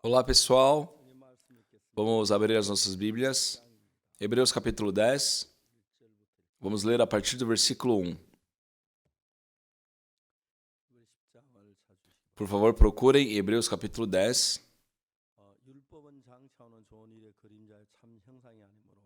Olá, pessoal. Vamos abrir as nossas Bíblias. Hebreus capítulo 10. Vamos ler a partir do versículo 1. Por favor, procurem Hebreus capítulo 10. 율법은 장차오는 좋은 일의 그림자의 참 형상이 아니므로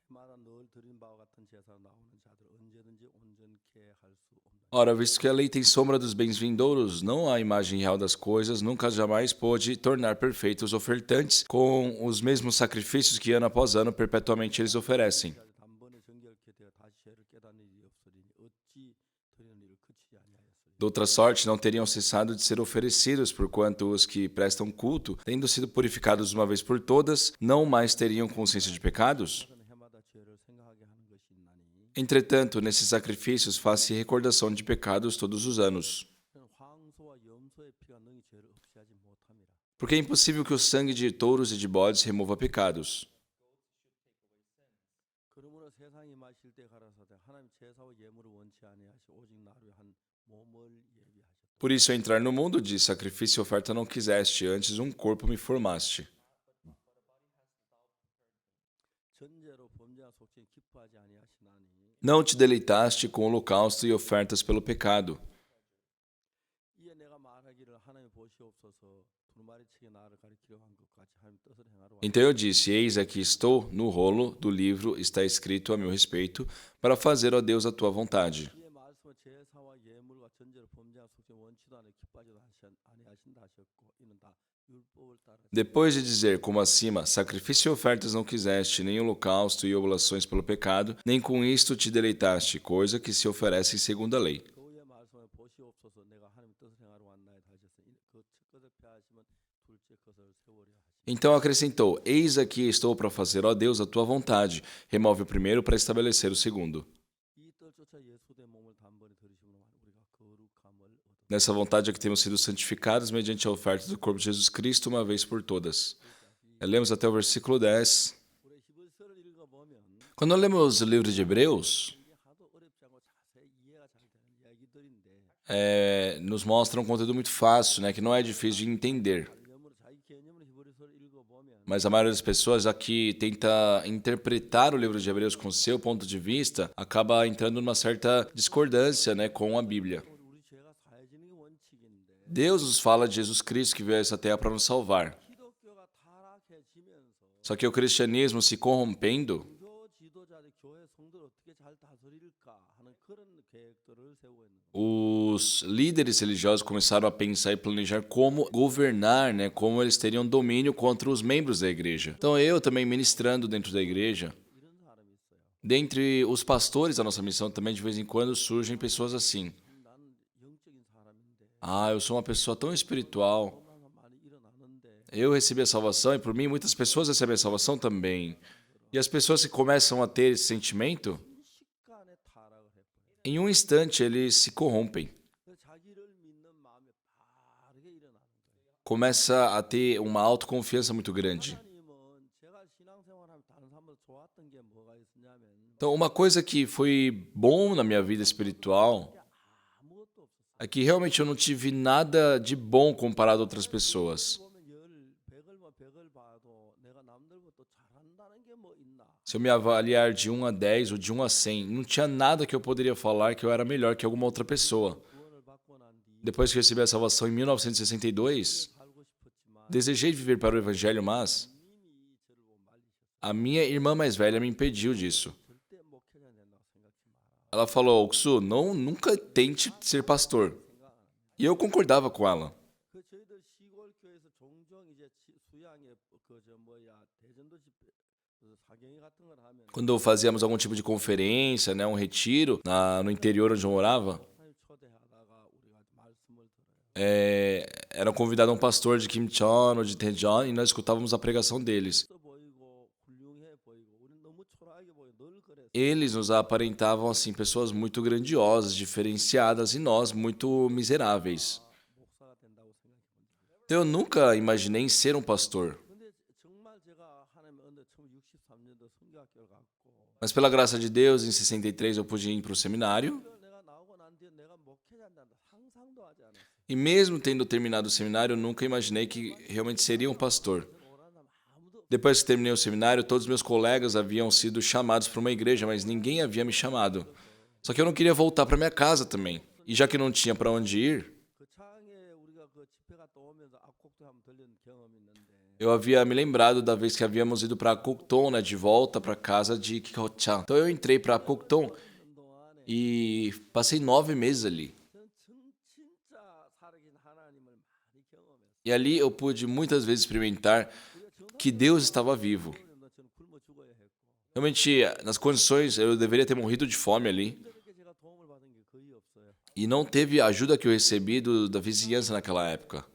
해마다 늘 드린 바와 같은 제사로 나오는 자들 언제든지 온전케 할 수 없나니. Ora, visto que a lei tem sombra dos bens vindouros, não a imagem real das coisas, nunca jamais pôde tornar perfeitos os ofertantes com os mesmos sacrifícios que ano após ano perpetuamente eles oferecem. 단번에 정결케 되어 다시 죄를 깨닫는 일이 없으리니 어찌 드리는 일을 그치지 아니하였으리니. De outra sorte, não teriam cessado de ser oferecidos, porquanto os que prestam culto, tendo sido purificados uma vez por todas, não mais teriam consciência de pecados? 그것은 해마다 죄를 생각하게 하는 것이 있나니. Entretanto, nesses sacrifícios faz-se recordação de pecados todos os anos. 그는 황소와 염소의 피가 능히 죄를 없애하지 못함이라. Porque é impossível que o sangue de touros e de bodes remova pecados. 그러므로 세상이 마실 때 가라사대 하나님 제사와 예물을 원치 아니하시 오직 나를 한 몸을 예비하셨다. Por isso, ao entrar no mundo, de sacrifício e oferta não quiseste, antes um corpo me formaste. 전제로 범죄와 속죄에 기뻐하지 아니하시나니. Não te deleitaste com holocausto e ofertas pelo pecado. 이에 내가 말하기를 하나님 보시옵소서 두루마리치게 나를 가리키려 한 것 같이 하나님 뜻을 행하러 Então eu disse: Eis aqui estou, no rolo do livro está escrito a meu respeito, para fazer, ó Deus, a tua vontade. 이에 말씀은 제사와 예물과 전제로 범죄와 속죄 원치도 않아 기뻐하지도 아니하신다 하셨고 이는 다 율법을 따라. Depois de dizer, como acima, sacrifício e ofertas não quiseste, nem holocausto e oblações pelo pecado, nem com isto te deleitaste, coisa que se oferece segundo a lei. 그 후에 말씀을 보시옵소서 내가 하나님 뜻을 행하러 왔나이다 하셨으니 그 첫 것을 폐하시면 둘째 것을 세우려 하시니. Então acrescentou: Eis aqui estou para fazer, ó Deus, a tua vontade. Remove o primeiro para estabelecer o segundo. 이 뜻조차 예수의 몸을 단번에 들으심으로 우리가 거룩함을 얻어. Nessa vontade é que temos sido santificados mediante a oferta do corpo de Jesus Cristo uma vez por todas. Lemos até o versículo 10. 우리 히브리서를 읽어보면 Quando lemos o livro de Hebreus, 이게 하도 어렵지 않고 자세히 이해가 잘 되는 이야기들인데 nos mostra um conteúdo muito fácil, né, que não é difícil de entender. 개념으로 자기 개념으로 히브리서를 읽어보면 Mas a maioria das pessoas aqui tenta interpretar o livro de Hebreus com seu ponto de vista, acaba entrando numa certa discordância, né, com a Bíblia. 우리 죄가 사해지는 게 원칙인데 Deus nos fala de Jesus Cristo que veio a essa terra para nos salvar. 기독교가 타락해지면서 Só que o cristianismo se corrompendo, 종교 지도자들 교회 성도를 어떻게 잘 다스릴까 하는 그런 계획들을 세우고 있는 거예요. os líderes religiosos começaram a pensar e planejar como governar, né, como eles teriam domínio contra os membros da igreja. Então eu também ministrando dentro da igreja, 이런 사람이 있어요. dentre os pastores da nossa missão também de vez em quando surgem pessoas assim. 나는 영적인 사람인데 Ah, eu sou uma pessoa tão espiritual. 만나면 많이 일어나는데 Eu recebi a salvação e por mim muitas pessoas recebem a salvação também. E as pessoas que começam a ter esse sentimento, 순식간에 타락을 해버려요. em um instante eles se corrompem. 그래서 자기를 믿는 마음이 바르게 일어나는 거예요. Começa a ter uma autoconfiança muito grande. 하나님은 제가 신앙생활하면 다른 사람보다 좋았던 게 뭐가 있었냐면 Então, uma coisa que foi bom na minha vida espiritual 아무것도 없었어요. é que realmente eu não tive nada de bom comparado a outras pessoas. 보면 백을 봐도 내가 남들보다 잘한다는 게 뭐 있나? Se eu me avaliar de 1 a 10 ou de 1 a 100, não tinha nada que eu poderia falar que eu era melhor que alguma outra pessoa. 구원을 받고 난 뒤 Depois que eu recebi a salvação em 1962, 살고 싶었지만 desejei viver para o Evangelho, mas 님이 저를 보고 말리셨어요. a minha irmã mais velha me impediu disso. 절대 목회자 된다고 생각지 마라. Ela falou: Oksu, nunca tente ser pastor. 생각 안 합니다. E eu concordava com ela. 그 저희들 시골 교회에서 종종 이제 수양에 대전도 집회 그 사경회 같은 걸 하면 Quando fazíamos algum tipo de conferência, né, um retiro no interior onde eu morava, 목사님 초대하다가 우리가 말씀을 들어요. era convidado um pastor de Kimcheon ou de Daejeon e nós escutávamos a pregação deles. 또 보이고 훌륭해 보이고 우리는 너무 초라하게 보여 늘 그랬어. Eles nos aparentavam assim pessoas muito grandiosas, diferenciadas e nós muito miseráveis. 목사가 된다고 생각해 본 적이 없어요. Então eu nunca imaginei ser um pastor. 근데 정말 제가 하나님 은혜 처음 63년도 성교학교를 갔고 Mas pela graça de Deus, em 63 eu pude ir para o seminário. 내가 나오고 난 뒤에 내가 목회자 된다 상상도 하지 않았어요. E mesmo tendo terminado o seminário, eu nunca imaginei que realmente seria um pastor. Depois que terminei o seminário, todos os meus colegas haviam sido chamados para uma igreja, mas ninguém havia me chamado. Só que eu não queria voltar para minha casa também. E já que não tinha para onde ir, 그 창에 우리가 그 집회 갔다 오면서 악곡도 한번 들린 경험이 있는데 eu havia me lembrado da vez que havíamos ido para Cocton, né, de volta para casa de Kikochan. Então eu entrei para Cocton 있는 동안에 e passei 9 meses ali. 저는 진짜 살아계신 하나님을 많이 경험했어요. E ali eu pude muitas vezes experimentar que Deus estava vivo. 저는 굶어 죽어야 했고 Realmente, nas condições, eu deveria ter morrido de fome ali. 친구들에게 제가 도움을 받은 게 거의 없어요. E não teve a ajuda que eu recebi da vizinhança naquela época.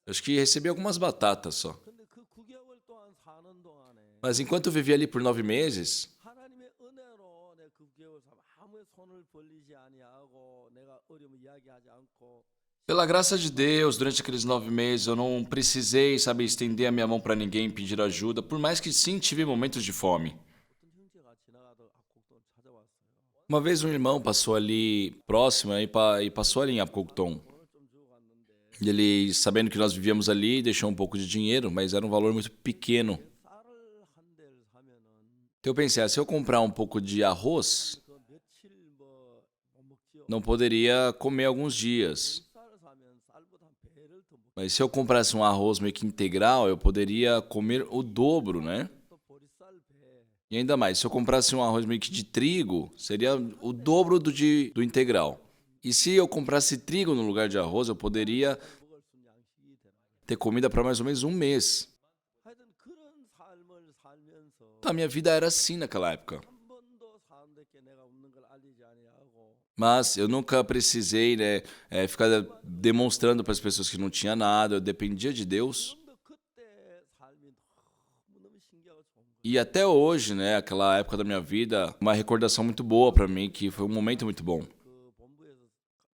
Eu acho que recebi algumas batatas só. 근데 그 9개월 동안 사는 동안에 Mas enquanto eu vivi ali por 9 meses, 하나님의 은혜로 내 9개월 아무의 손을 벌리지 아니하고 내가 어려움을 이야기하지 않고 pela graça de Deus, durante aqueles 9 meses, eu não precisei, sabe, estender a minha mão para ninguém, pedir ajuda, por mais que sim tive momentos de fome. 어떤 형제가 지나가다 악곡도 찾아왔어요. Uma vez um irmão passou ali próximo e passou ali em Apocton. 돈을 좀 주고 갔는데 E ele, sabendo que nós vivíamos ali, deixou um pouco de dinheiro, mas era um valor muito pequeno. 쌀을 한 대를 사면은 Então eu pensei, se eu comprar um pouco de arroz, 그 며칠 못 먹지요. não poderia comer alguns dias. 쌀을 사면 쌀보다 한 배를 더 먹고 Mas se eu comprasse um arroz meio que integral, eu poderia comer o dobro, né? 또 보리쌀 배. E ainda mais, se eu comprasse um arroz meio que de trigo, seria o dobro do integral. E se eu comprasse trigo no lugar de arroz, eu poderia 먹을 수 있는 양식이 되나. ter comida para mais ou menos um mês. 하여튼 그런 삶을 살면서 Então, a minha vida era assim naquela época. 한 번도 사람들께 내가 없는 걸 알리지 아니하고 Mas eu nunca precisei, né, ficar demonstrando para as pessoas que não tinha nada. Eu dependia de Deus. 좀 더 그때 삶이 너무너무 신기하고 좋은 거예요. E até hoje, né, aquela época da minha vida, uma recordação muito boa para mim, que foi um momento muito bom. 그 본부에서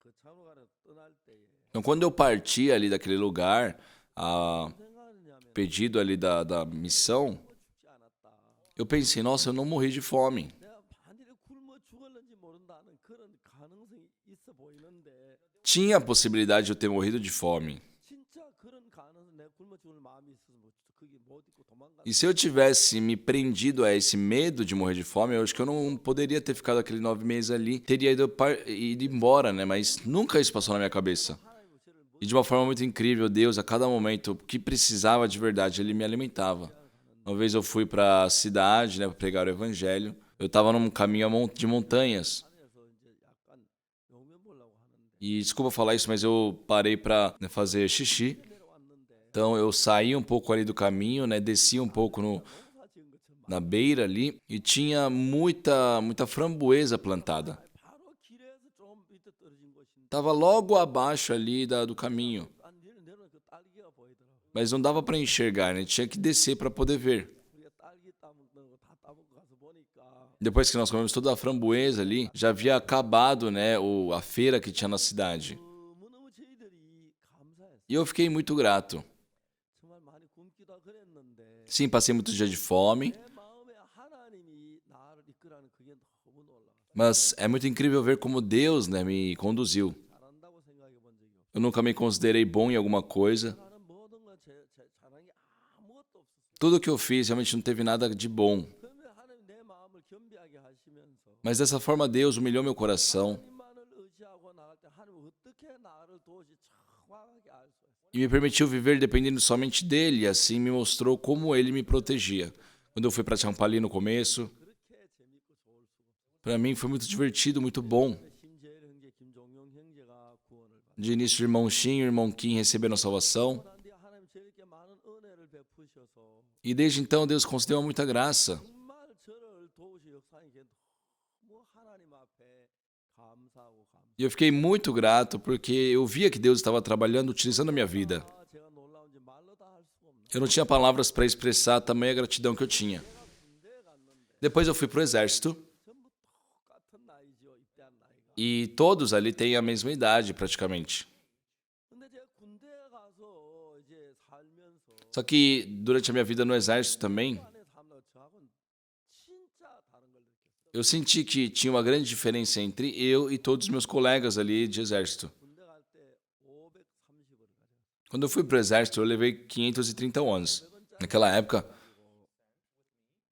그 참호가를 떠날 때에 Então, quando eu parti ali daquele lugar, a 생각하느냐면 pedido ali da missão, 죽지 않았다. eu pensei, nossa, eu não morri de fome. 내가 반일에 굶어 죽을는지 모른다는 그런 가능성이 있어 보이는데 Tinha a possibilidade de eu ter morrido de fome. 진짜 그런 가능성 내가 굶어 죽을 마음이 있어서 그게 못 있고 도망가. E se eu tivesse me prendido a esse medo de morrer de fome, eu acho que eu não poderia ter ficado aqueles 9 meses ali. Teria ido embora, né? Mas nunca isso passou na minha cabeça. 하나님은 저를 E de uma forma muito incrível, Deus, a cada momento que precisava de verdade, Ele me alimentava. Uma vez eu fui para a cidade, né, para pregar o evangelho. Eu estava num caminho de montanhas. 안에서 이제 약간 용면 보려고 하는데 E desculpa falar isso, mas eu parei para fazer xixi. 내려왔는데 Então eu saí um pouco ali do caminho, né, desci um pouco 농사 지은 것처럼 na beira ali e tinha muita framboesa plantada. 바로 길에서 좀 밑에 떨어진 곳인데 Tava logo abaixo ali do caminho, 내려놓은 그 딸기가 보이더라고. mas não dava para enxergar, né? Tinha que descer para poder ver. 우리가 딸기 따먹는 거 다 따먹고 가서 보니까 Depois que nós comemos toda a framboesa ali, já havia acabado, né, a feira que tinha na cidade. 너무너무 저희들이 감사했어요. E eu fiquei muito grato. 정말 많이 굶기도 그랬는데 Sim, passei muitos dias de fome, 내 마음에 하나님이 나를 이끌어가는 그게 너무 놀라워. mas é muito incrível ver como Deus, né, me conduziu. 잘한다고 생각해 본 적이 없어요. Eu nunca me considerei bom em alguma coisa. 나는 모든 건 잘한 게 아무것도 없었어요. Tudo que eu fiz realmente não teve nada de bom. 그러면 하나님 내 마음을 겸비하게 하시면서 Mas dessa forma Deus humilhou meu coração 하나님만을 의지하고 나갈 때 하나님 어떻게 나를 도우시 정확하게 알 수 있어요. e me permitiu viver dependendo somente dele, e assim me mostrou como ele me protegia. Quando eu fui para Champali no começo, 그렇게 재밌고 좋을 수가 없어요. para mim foi muito divertido, muito bom. 신재일 형제, 김종용 형제가 구원을 받고 De início, o irmão Shin e o irmão Kim receberam a salvação. 난 뒤에 하나님 저에게 많은 은혜를 베푸셔서 E desde então, Deus concedeu muita graça. 정말 저를 도우시 역사하는 게 너무 하나님 앞에 감사하고 E eu fiquei muito grato porque eu via que Deus estava trabalhando, utilizando a minha vida. 제가 놀라운지 말로 다 할 수가 없네. Eu não tinha palavras para expressar a tamanha gratidão que eu tinha. 군대에 갔는데 Depois eu fui para o exército 전부 똑같은 나이죠. 입대한 나이가. e todos ali têm a mesma idade praticamente. 근데 제가 군대에 가서 이제 살면서 Só que durante a minha vida no exército também, 안에 살면 저하고는 진짜 다른 걸 느꼈어요. eu senti que tinha uma grande diferença entre eu e todos os meus colegas ali de exército. 군대 갈 때 500 Quando eu fui para o exército, eu levei 530 wons. Naquela época,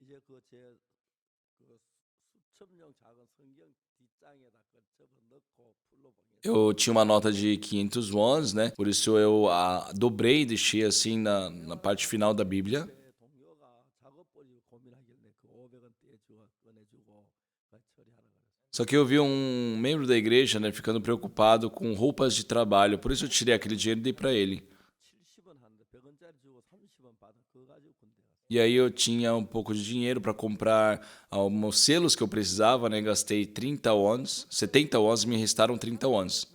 이제 그제 수천 명 작은 성경 뒷장에다 그 접어 넣고 풀로 봉해. eu tinha uma nota de 500 wons, né? Por isso eu dobrei e deixei assim na parte final da Bíblia. 내 동료가 작업벌이 고민하길래 그 500원 떼주고 꺼내주고 그 처리하라 그랬어. Só que eu vi um membro da igreja, né, ficando preocupado com roupas de trabalho. Por isso eu tirei aquele dinheiro e dei para ele. 70원 하는데 100원짜리 주고 30원 받아 그거 가지고 군대 갔어. E aí eu tinha um pouco de dinheiro para comprar alguns selos que eu precisava, né? Gastei 30 wons, 70 wons e me restaram 30 wons.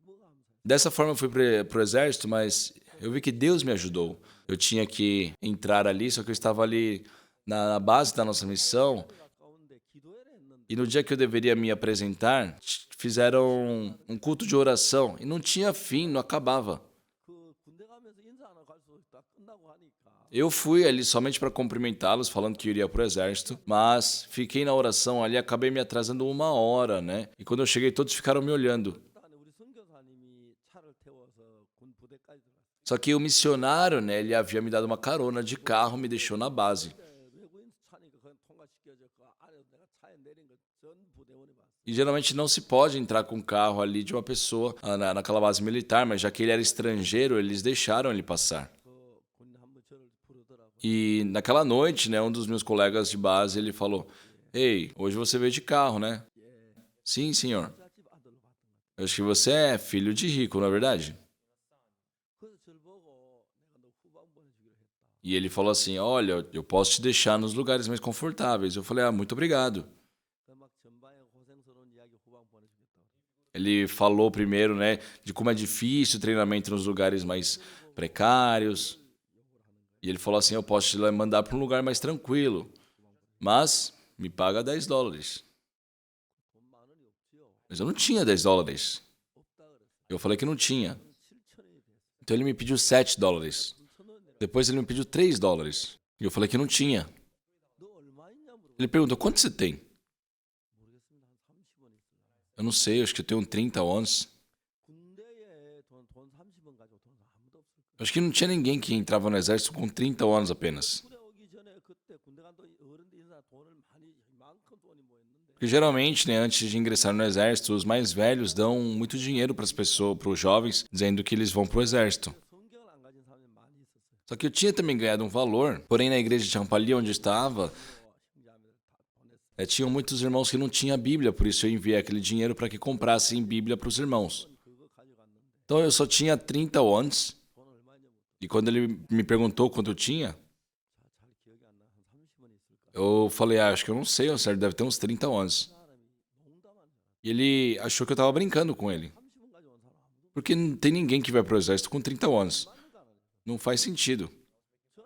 뭐가 감사해. Dessa forma eu fui para o exército, mas eu vi que Deus me ajudou. Eu tinha que entrar ali, só que eu estava ali na base da nossa missão. 가까운데 기도회를 했는데 E no dia que eu deveria me apresentar, fizeram um culto de oração. E não tinha fim, não acabava. 그 군대 가면서 인사 안 하고 갈 수 있다 끝나고 하니까 Eu fui ali somente para cumprimentá-los, falando que iria para o exército, mas fiquei na oração ali, acabei me atrasando 1 hora, né? E quando eu cheguei, todos ficaram me olhando. 일단은 우리 선교사님이 차를 태워서 군 부대까지 들어갔어. Só que o missionário, né, ele havia me dado uma carona de carro, me deixou na base. 외국인 차니까 그냥 통과시켜줘. 그 안에 내가 차에 내린 거 전 부대원이 봤어. E geralmente não se pode entrar com o carro ali de uma pessoa naquela base militar, mas já que ele era estrangeiro, eles deixaram ele passar. 그 군 한번 저를 부르더라고. E naquela noite, né, um dos meus colegas de base, ele falou: "Ei, hoje você veio de carro, né?" "Sim, senhor." 부잣집 아들로 봤던 거. "Eu acho que você é filho de rico, não é verdade?" 그래서 저를 보고 내가 너 후방 보내주기로 했다. E ele falou assim: "Olha, eu posso te deixar nos lugares mais confortáveis." Eu falei: "Ah, muito obrigado." 막 전방에 고생스러운 이야기 후방 보내주겠다. Ele falou primeiro, né, de como é difícil o treinamento nos lugares mais precários. E ele falou assim: "Eu posso te mandar para um lugar mais tranquilo, mas me paga 10 dólares." 돈 많으니 없지요. Mas eu não tinha 10 dólares. 없다 그랬어. Eu falei que não tinha. 7천원이 됐어. Então ele me pediu 7 dólares. 3천원 내가 Depois ele me pediu 3 dólares. E eu falei que não tinha. 너 얼마 있냐 물어봐. Ele perguntou: "Quanto você tem?" 모르겠습니다. 한 30원 있어요. Eu não sei, acho que eu tenho 30 wons. 군대에 돈 30원 가지고 돈 아무도 없을 거야. Acho que não tinha ninguém que entrava no exército com 30 wons apenas. 군대 오기 전에 그때 군대 간도 어른들 인사 돈을 많이 이만큼 돈이 모였는데 Porque geralmente, né, antes de ingressar no exército, os mais velhos dão muito dinheiro para as pessoas, para os jovens, dizendo que eles vão para o exército. 성경을 안 가진 사람이 많이 있었어요. Só que eu tinha também ganhado um valor, porém na igreja de Champali, onde eu estava, 형제자매들 다 보냈어. tinham muitos irmãos que não tinham Bíblia, por isso eu enviei aquele dinheiro para que comprassem Bíblia para os irmãos. 그거 가져갔는데 Então eu só tinha 30 wons, 돈 얼마 있냐 묻고 e quando ele me perguntou quanto eu tinha, 잘 기억이 안 나. 한 30원 있을까? eu falei: acho que eu não sei, ao certo deve ter uns 30 wons. 사람이 농담한 줄 알았어. E ele achou que eu estava brincando com ele, 30원 가져온 사람 아무도 porque não tem ninguém que vai para o exército com 30 wons. 말도 안 하죠. Não faz sentido. 전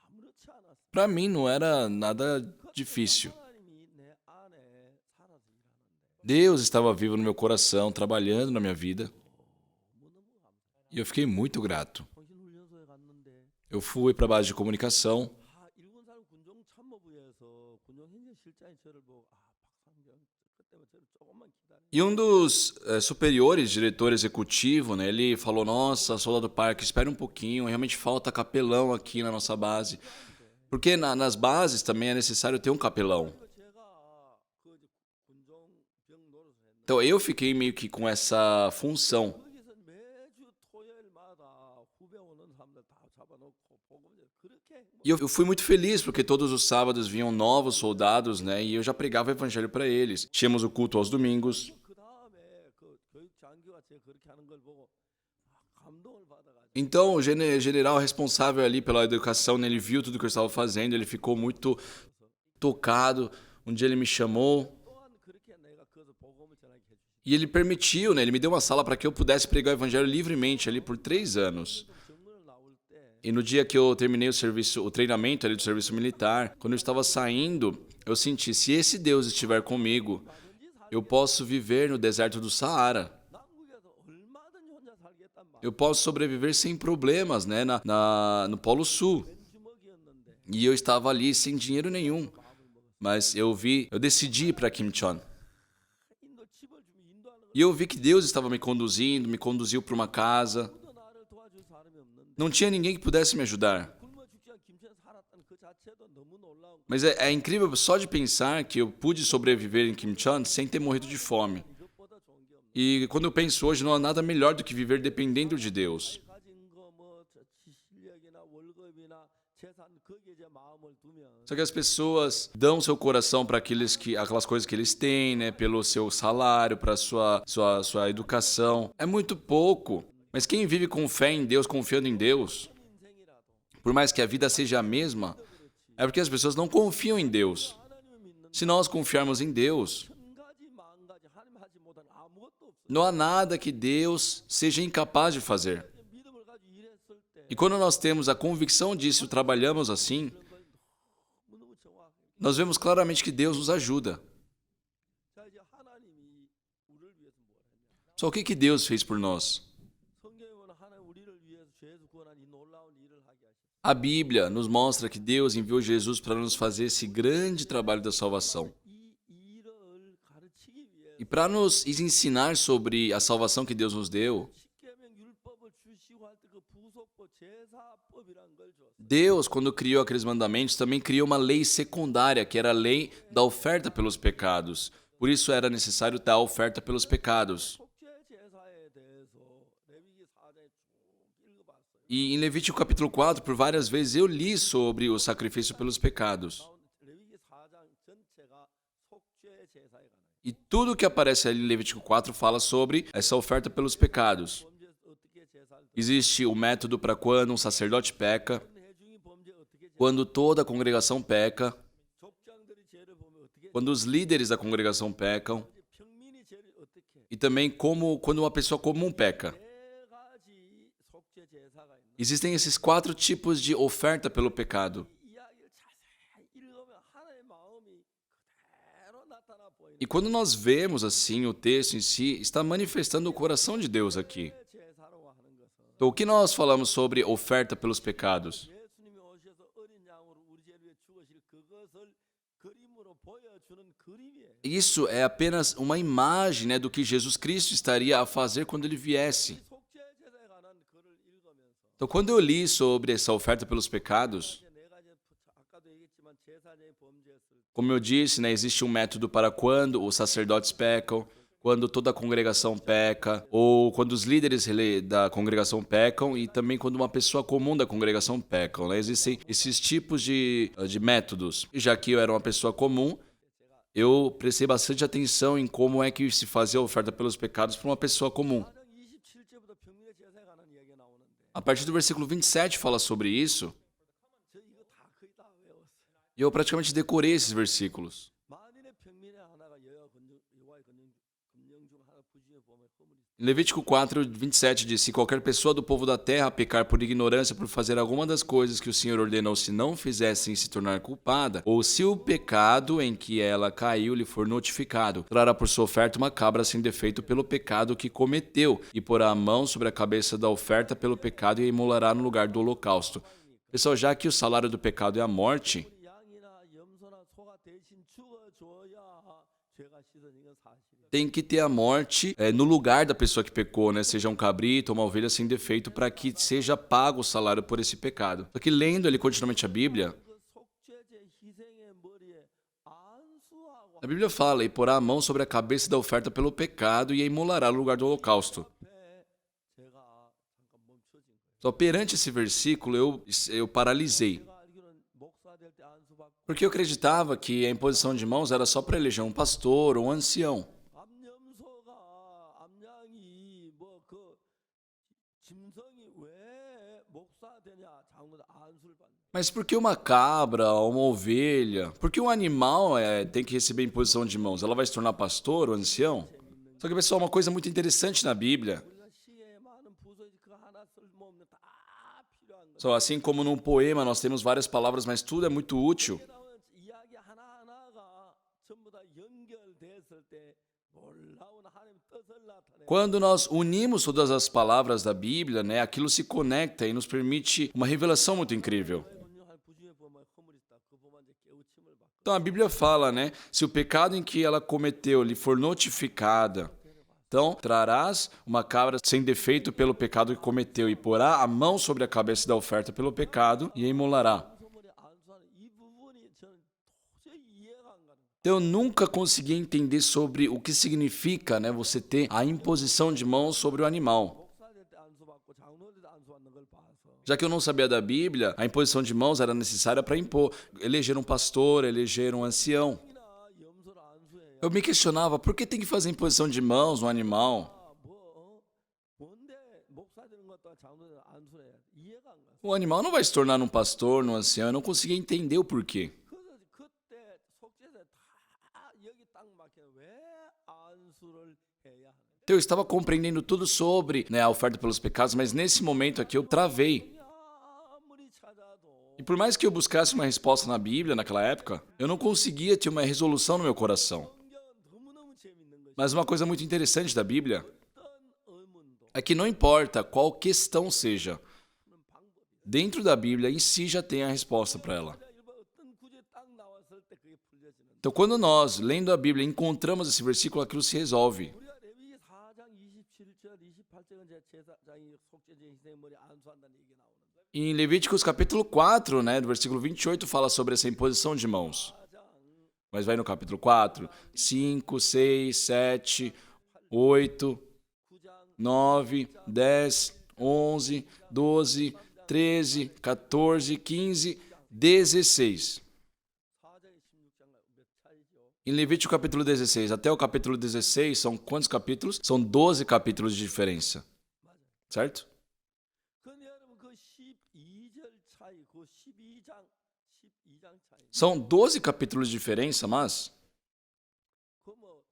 아무렇지 않았어. Para mim não era nada difícil. 하나님이 내 안에 살아서 일하는데 Deus estava vivo no meu coração, trabalhando na minha vida, 너무너무 감사해. e eu fiquei muito grato. 통신훈련소에 갔는데 Eu fui para a base de comunicação. 일군산 군종 참모부에서 군종 행정실장이 저를 보고 박상경 그때만 저를 조금만 기다려. E um dos superiores, diretor executivo, né, ele falou: "Nossa, soldado Parker, espere um pouquinho, realmente falta capelão aqui na nossa base." Porque nas bases também é necessário ter um capelão. 제가 그 이제 군종 병 노릇을 했는데 Então eu fiquei meio que com essa função. 거기서 매주 토요일마다 후배 오는 사람들 다 잡아놓고 복음 그렇게 E eu fui muito feliz, porque todos os sábados vinham novos soldados, né, e eu já pregava o evangelho para eles. Tínhamos o culto aos domingos. 그 다음에 그 교육 장교가 제가 그렇게 하는 걸 보고 감동을 받아가지고 Então, o general responsável ali pela educação, né, ele viu tudo que eu estava fazendo, ele ficou muito tocado. Um dia ele me chamou 또한 그렇게 내가 그것을 복음을 전하게 해주시. e ele permitiu, né, ele me deu uma sala para que eu pudesse pregar o evangelho livremente ali por 3 anos. 정문을 나올 때 E no dia que eu terminei o treinamento ali do serviço militar, quando eu estava saindo, eu senti: se esse Deus estiver comigo, eu posso viver no deserto do Saara. 남극에서 얼마든지 혼자 살겠단 말. Eu posso sobreviver sem problemas, né, no Polo Sul. 주먹이었는데 E eu estava ali sem dinheiro nenhum. Mas eu decidi ir para Kimchon. 인도 집을 주면 인도하는 거 E eu vi que Deus estava me conduziu para uma casa. 모든 나를 Não tinha ninguém que pudesse me ajudar. 굶어 죽지 않고 김천에 살았다는 그 자체도 너무 놀라운 Mas é incrível só de pensar que eu pude sobreviver em Kimcheon sem ter morrido de fome. 것보다 좋은 게 없는 E quando eu penso hoje, não há nada melhor do que viver dependendo de Deus. 가진 거뭐 실력이나 월급이나 재산 거기에 이제 마음을 두면 Só que as pessoas dão seu coração para aquelas coisas que eles têm, né? Pelo seu salário, para sua educação. É muito pouco. Mas quem vive com fé em Deus, confiando em Deus, 인생이라도 por mais que a vida seja a mesma, é porque as pessoas não confiam em Deus. 하나님을 믿는 Se nós confiarmos em Deus, 천 가지 만 가지 하나님 하지 못한 아무것도 없어. não há nada que Deus seja incapaz de fazer. 믿음을 가지고 일했을 때 E quando nós temos a convicção disso e trabalhamos assim, 너무 정확해. nós vemos claramente que Deus nos ajuda. 자 이제 하나님이 우리를 위해서 뭘 했냐? Só o que Deus fez por nós? 성경에 보면 하나님 우리를 위해서 죄에서 구원한 이 놀라운 일을 하게 하셨어요. A Bíblia nos mostra que Deus enviou Jesus para nos fazer esse grande trabalho da salvação. 이 일을 가르치기 위해 E para nos ensinar sobre a salvação que Deus nos deu, 십계명 율법을 주시고 할 때 그 부속법 제사법이란 걸 줬어요. Deus, quando criou aqueles mandamentos, também criou uma lei secundária, que era a lei da oferta pelos pecados. Por isso era necessário dar a oferta pelos pecados. 속죄 제사에 대해서 레위기 4장에 쭉 읽어봤어요. E em Levítico capítulo 4, por várias vezes eu li sobre o sacrifício pelos pecados. 레위기 4장 전체가 속죄 제사에 관한 E tudo que aparece ali em Levítico 4 fala sobre essa oferta pelos pecados. 범죄 어떻게 제사를 Existe o método para quando um sacerdote peca, 해중이 범죄 어떻게 quando toda a congregação peca, 족장들이 죄를 보면 어떻게 quando os líderes da congregação pecam, 평민이 죄를 어떻게 e também quando uma pessoa comum peca. 네 가지 속죄 제사가 있는 Existem esses 4 tipos de oferta pelo pecado. 이 이야기를 자세히 읽으면 하나님의 마음이 그대로 나타나 보이는 E quando nós vemos assim o texto em si, está manifestando o coração de Deus aqui. 제사로 하는 것은 Então, o que nós falamos sobre oferta pelos pecados? 예수님이 오셔서 어린 양으로 우리 죄를 위해 죽으실 그것을 그림으로 보여주는 그림이에요. Isso é apenas uma imagem, né, do que Jesus Cristo estaria a fazer quando ele viesse. 속죄 제사에 관한 글을 읽으면서 Então, quando eu li sobre essa oferta pelos pecados, 이제 네 가지 아까도 얘기했지만 제사장이 범죄했을 때 como eu disse, né, existe um método para quando os sacerdotes pecam, quando toda a congregação peca, ou quando os líderes da congregação pecam e também quando uma pessoa comum da congregação pecam, né? Existem esses tipos de métodos. E já que eu era uma pessoa comum, eu prestei bastante atenção em como é que se fazia a oferta pelos pecados para uma pessoa comum. 4장 27절부터 평민의 제사에 관한 이야기가 나오는데 A partir do versículo 27 fala sobre isso, 저 이거 다 거의 다 외웠어요. e eu praticamente decorei esses versículos. 만일의 평민의 하나가 여호와의 금령 중 하나 부지에 보면 허물이 Em Levítico 4, 27 diz: Se qualquer pessoa do povo da terra pecar por ignorância por fazer alguma das coisas que o Senhor ordenou se não fizessem se tornar culpada, ou se o pecado em que ela caiu lhe for notificado, trará por sua oferta uma cabra sem defeito pelo pecado que cometeu, e porá a mão sobre a cabeça da oferta pelo pecado e a imolará no lugar do holocausto. Pessoal, já que o salário do pecado é a morte, 양이나 염소나 소가 대신 죽어줘야 죄가 씻어진 건 사실이에요. tem que ter a morte no lugar da pessoa que pecou, né? Seja um cabrito ou uma ovelha sem defeito, para que seja pago o salário por esse pecado. Só que lendo ali continuamente a Bíblia, 그 속죄제 희생의 머리에 안수하고 a Bíblia fala: e porá a mão sobre a cabeça da oferta pelo pecado e a imolará no lugar do holocausto. 앞에 제가 잠깐 멈춰진 거예요. Só perante esse versículo eu paralisei, 제가 알기로는 목사 될 때 안수받고 porque eu acreditava que a imposição de mãos era só para eleger um pastor ou um ancião. 암염소가 암양이 뭐 그 짐승이 왜 목사 되냐 장군 안수를 받는 Mas por que uma cabra ou uma ovelha? Por que um animal tem que receber imposição de mãos? Ela vai se tornar pastor ou ancião? Só que, pessoal, uma coisa muito interessante na Bíblia, 우리가 시에 많은 부서지 그 하나 쓸모없는 다 필요한 거. só assim como num poema nós temos várias palavras, mas tudo é muito útil. 나오는 이야기 하나하나가 전부 다 연결됐을 때 놀라운 하나님의 뜻을 나타내. Quando nós unimos todas as palavras da Bíblia, né, aquilo se conecta e nos permite uma revelação muito incrível. 온유할 부주의 범에 허물이 있다. 그 범한 이제 깨우침을 받고 Então a Bíblia fala, né, se o pecado em que ela cometeu lhe for notificada, Então, trarás uma cabra sem defeito pelo pecado que cometeu e porá a mão sobre a cabeça da oferta pelo pecado e a imolará. 소물이 안수하는 이 부분이 저는 도저히 이해가 안 가는 거예요. Então, eu nunca consegui entender sobre o que significa, né, você ter a imposição de mãos sobre o animal. 목사될 때 안수받고 장로될 때 안수받는 걸 봐서 Já que eu não sabia da Bíblia, a imposição de mãos era necessária para impor. Eleger um pastor, eleger um ancião. 이나 염소를 안수해야 Eu me questionava, por que tem que fazer imposição de mãos no animal? 뭔데 목사 되는 것도 장로들 안수해야 이해가 안 가. O animal não vai se tornar um pastor, um ancião. Eu não conseguia entender o porquê. 그래서 그때 속죄제 다 여기 딱 막혀 왜 안수를 해야 하는? Então, eu estava compreendendo tudo sobre, né, a oferta pelos pecados, mas nesse momento aqui eu travei. 아무리 찾아도 E por mais que eu buscasse uma resposta na Bíblia naquela época, eu não conseguia ter uma resolução no meu coração. 성경은 너무너무 재밌는 것이 Mas uma coisa muito interessante da Bíblia 어떤 의문도 é que não importa qual questão seja, 푸는 방법이 dentro da Bíblia em si já tem a resposta para ela. 일반 어떤 구절이 딱 나왔을 때 그게 풀려지는. Então, quando nós, lendo a Bíblia, encontramos esse versículo, aquilo se resolve. 우리가 레위기 4장 27절 28절은 제사장이 속죄제 희생의 머리 안수한다는 얘기 나오는데 Em Levíticos capítulo 4, né, do versículo 28, fala sobre essa imposição de mãos. 4장 Mas vai no capítulo 4, 5, 6, 7, 8, 9장 9, 10, 11, 12, 13, 14, 15, 16. 4장에 16장과 몇 차이죠? Em Levítico capítulo 16 até o capítulo 16, são quantos capítulos? São 12 capítulos de diferença. Certo? 근데 여러분 그 12절 차이, 그 12장 차이. São 12 capítulos de diferença, mas 그뭐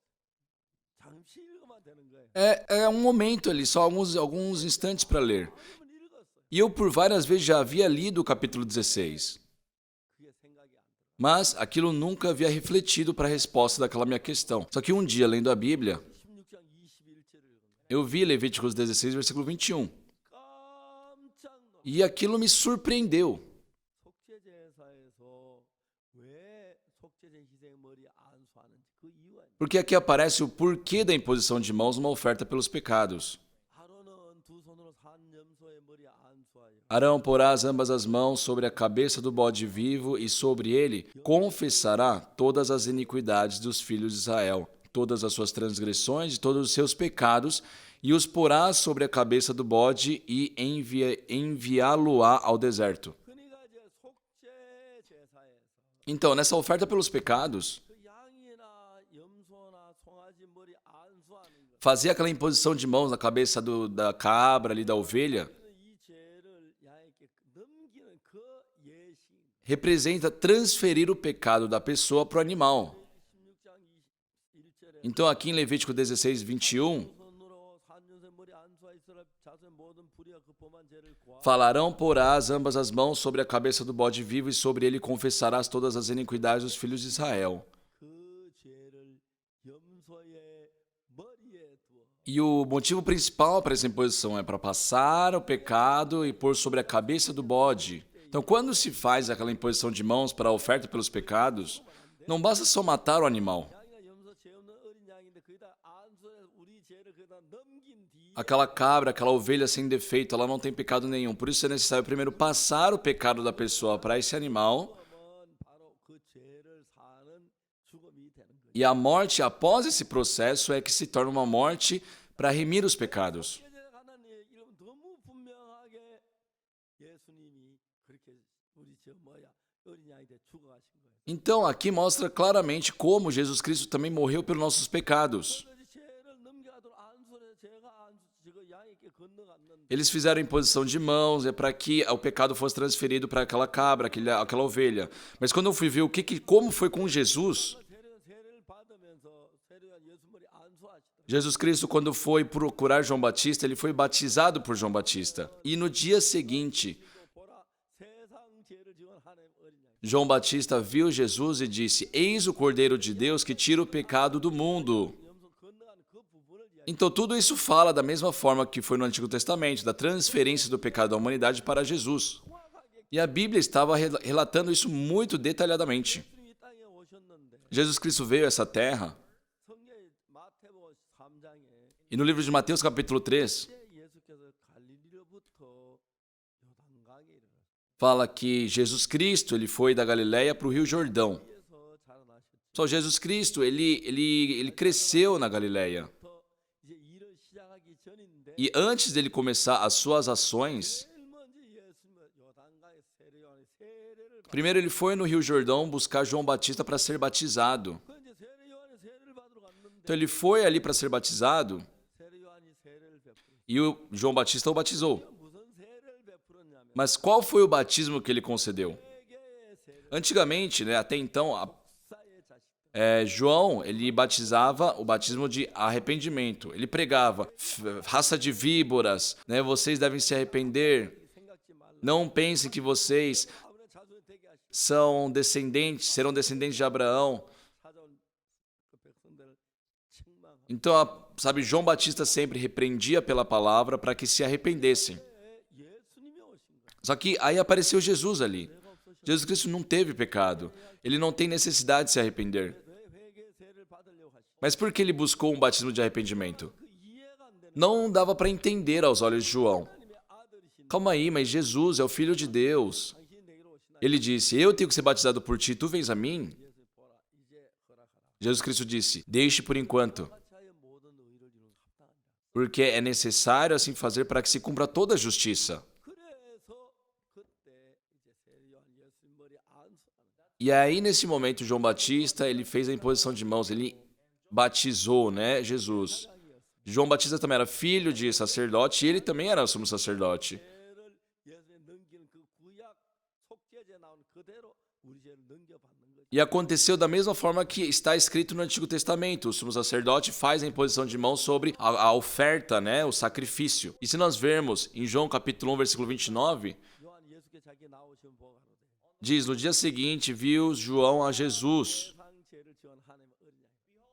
잠시 읽으면 되는 거예요. é um momento ali, só alguns instantes para ler. 그러면 읽었어요. E eu por várias vezes já havia lido o capítulo 16, 그게 생각이 안 들어. mas aquilo nunca havia refletido para a resposta daquela minha questão. Só que um dia, lendo a Bíblia, 16장 21절을 읽었는데 eu vi Levíticos 16, versículo 21, 깜짝 놀라. e aquilo me surpreendeu. 속죄제사에서 왜 속죄제 희생의 머리 안수하는지 그 이유가 있는. Porque aqui aparece o porquê da imposição de mãos numa oferta pelos pecados. 아론은 두 손으로 산 염소의 머리 안수하여 Arão porá ambas as mãos sobre a cabeça do bode vivo e sobre ele confessará todas as iniquidades dos filhos de Israel, todas as suas transgressões e todos os seus pecados, e os porá sobre a cabeça do bode e enviá-lo-á ao deserto. 그러니까 이제 속죄제사에서 Então, nessa oferta pelos pecados, 그 양이나 염소나 송아지 머리 안수하는 것. fazia aquela imposição de mãos na cabeça da cabra ali, da ovelha, 이 죄를 양에게 넘기는 그 예식. representa transferir o pecado da pessoa para o animal. 16장 21절에 Então, aqui em Levítico 16, 21, 손으로 산 염소의 머리 안수하 이스라엘 자손의 모든 불의와 그 범한 죄를 고하. falarão porás ambas as mãos sobre a cabeça do bode vivo e sobre ele confessarás todas as iniquidades dos filhos de Israel. 그 죄를 염소의 머리에 두어. E o motivo principal para essa imposição é para passar o pecado e pôr sobre a cabeça do bode. Então, quando se faz aquela imposição de mãos para a oferta pelos pecados, não basta só matar o animal. 양이나 염소 죄 없는 어린 양인데 거기다 안수해 우리 죄를 거기다 넘긴 뒤에 Aquela cabra, aquela ovelha sem defeito, ela não tem pecado nenhum. Por isso é necessário primeiro passar o pecado da pessoa para esse animal. 죽음은 바로 그 죄를 사는 죽음이 되는 거예요. E a morte após esse processo é que se torna uma morte para remir os pecados. 속죄제에 관한 얘기를 너무 분명하게 예수님이 그렇게 우리 어린 양이 돼 죽어가신 거예요. Então, aqui mostra claramente como Jesus Cristo também morreu pelos nossos pecados. 그래서 죄를 넘겨가도록 안수를 제가 저거 양에게 건너갔는데 Eles fizeram imposição de mãos, é para que o pecado fosse transferido para aquela cabra, aquela ovelha. Mas quando eu fui ver como foi com Jesus, 세례를 받으면서 세례가 예수 머리 안수하시다. Jesus Cristo, quando foi procurar João Batista, ele foi batizado por João Batista. E no dia seguinte, 보라 세상 죄를 지은 하나님 어린 양. João Batista viu Jesus e disse: Eis o Cordeiro de Deus que tira o pecado do mundo. 염소 건너가는 그 부분을 이야기. Então, tudo isso fala da mesma forma que foi no Antigo Testamento, da transferência do pecado da humanidade para Jesus. E a Bíblia estava relatando isso muito detalhadamente. 예수님이 이 땅에 오셨는데 Jesus Cristo veio a essa terra 성경에 마태복음 3장에 E no livro de Mateus, capítulo 3, 예수께서 갈릴리로부터 요단강에 이르렀어요. fala que Jesus Cristo ele foi da Galileia para o Rio Jordão. 그래서 자라나셨죠. Só Jesus Cristo, ele cresceu na Galileia. 부터 이제 일을 시작하기 전인데 E antes dele começar as suas ações, 제일 먼저 예수님은 요단강에 세례요한의 세례를 받. primeiro ele foi no Rio Jordão buscar João Batista para ser batizado. 그 이제 세례요한의 세례를 받으러 갔는데 Então ele foi ali para ser batizado 세례요한이 세례를 베풀었어요. e o João Batista o batizou. 무슨 세례를 베풀었냐면 Mas qual foi o batismo que ele concedeu? 세계의 세례. Antigamente, né, até então, 사의 자식. João ele batizava o batismo de arrependimento. Ele pregava: raça de víboras, né, vocês devem se arrepender. 생각지 말라. Não pensem que vocês 아브라함의 자손이 되게 하시고 serão descendentes de Abraão. 찾아온 그 백성들을 책망하고 Então, sabe, João Batista sempre repreendia pela palavra para que se arrependessem. 예수님이 오신 거예요. Só que aí apareceu Jesus ali. Jesus Cristo não teve pecado. Ele não tem necessidade de se arrepender. 왜 회개 세례를 받으려고 하시고 Mas por que ele buscou um batismo de arrependimento? 그 이해가 안 되는 Não dava para entender aos olhos de João. 하나님의 아들이신 Calma aí, mas Jesus é o Filho de Deus. 당신이 내게로 오시나 Ele disse: Eu tenho que ser batizado por ti, tu vens a mim? 예수 보라 이제 허락하라. Jesus Cristo disse: Deixe por enquanto, 가차의 모든 의를 이루는 합당하니라. porque é necessário assim fazer para que se cumpra toda a justiça. 그래서 그때 이제 세례요한 예수님 머리에 안수하는 E aí, nesse momento, João Batista, ele fez a imposição de mãos, ele batizou, né, Jesus. João Batista também era filho de sacerdote e ele também era sumo sacerdote. 죄를 예수에 넘기는 그 구약 속죄제 나온 그대로 우리 죄를 넘겨받는 거죠. E aconteceu da mesma forma que está escrito no Antigo Testamento. O sumo sacerdote faz a imposição de mãos sobre a oferta, né, o sacrifício. E se nós vermos em João capítulo 1, versículo 29, 요한 예수께 자기 나오시면 보가로되 diz: No dia seguinte viu João a Jesus 세상 죄를 지은 하나님의 어린 양.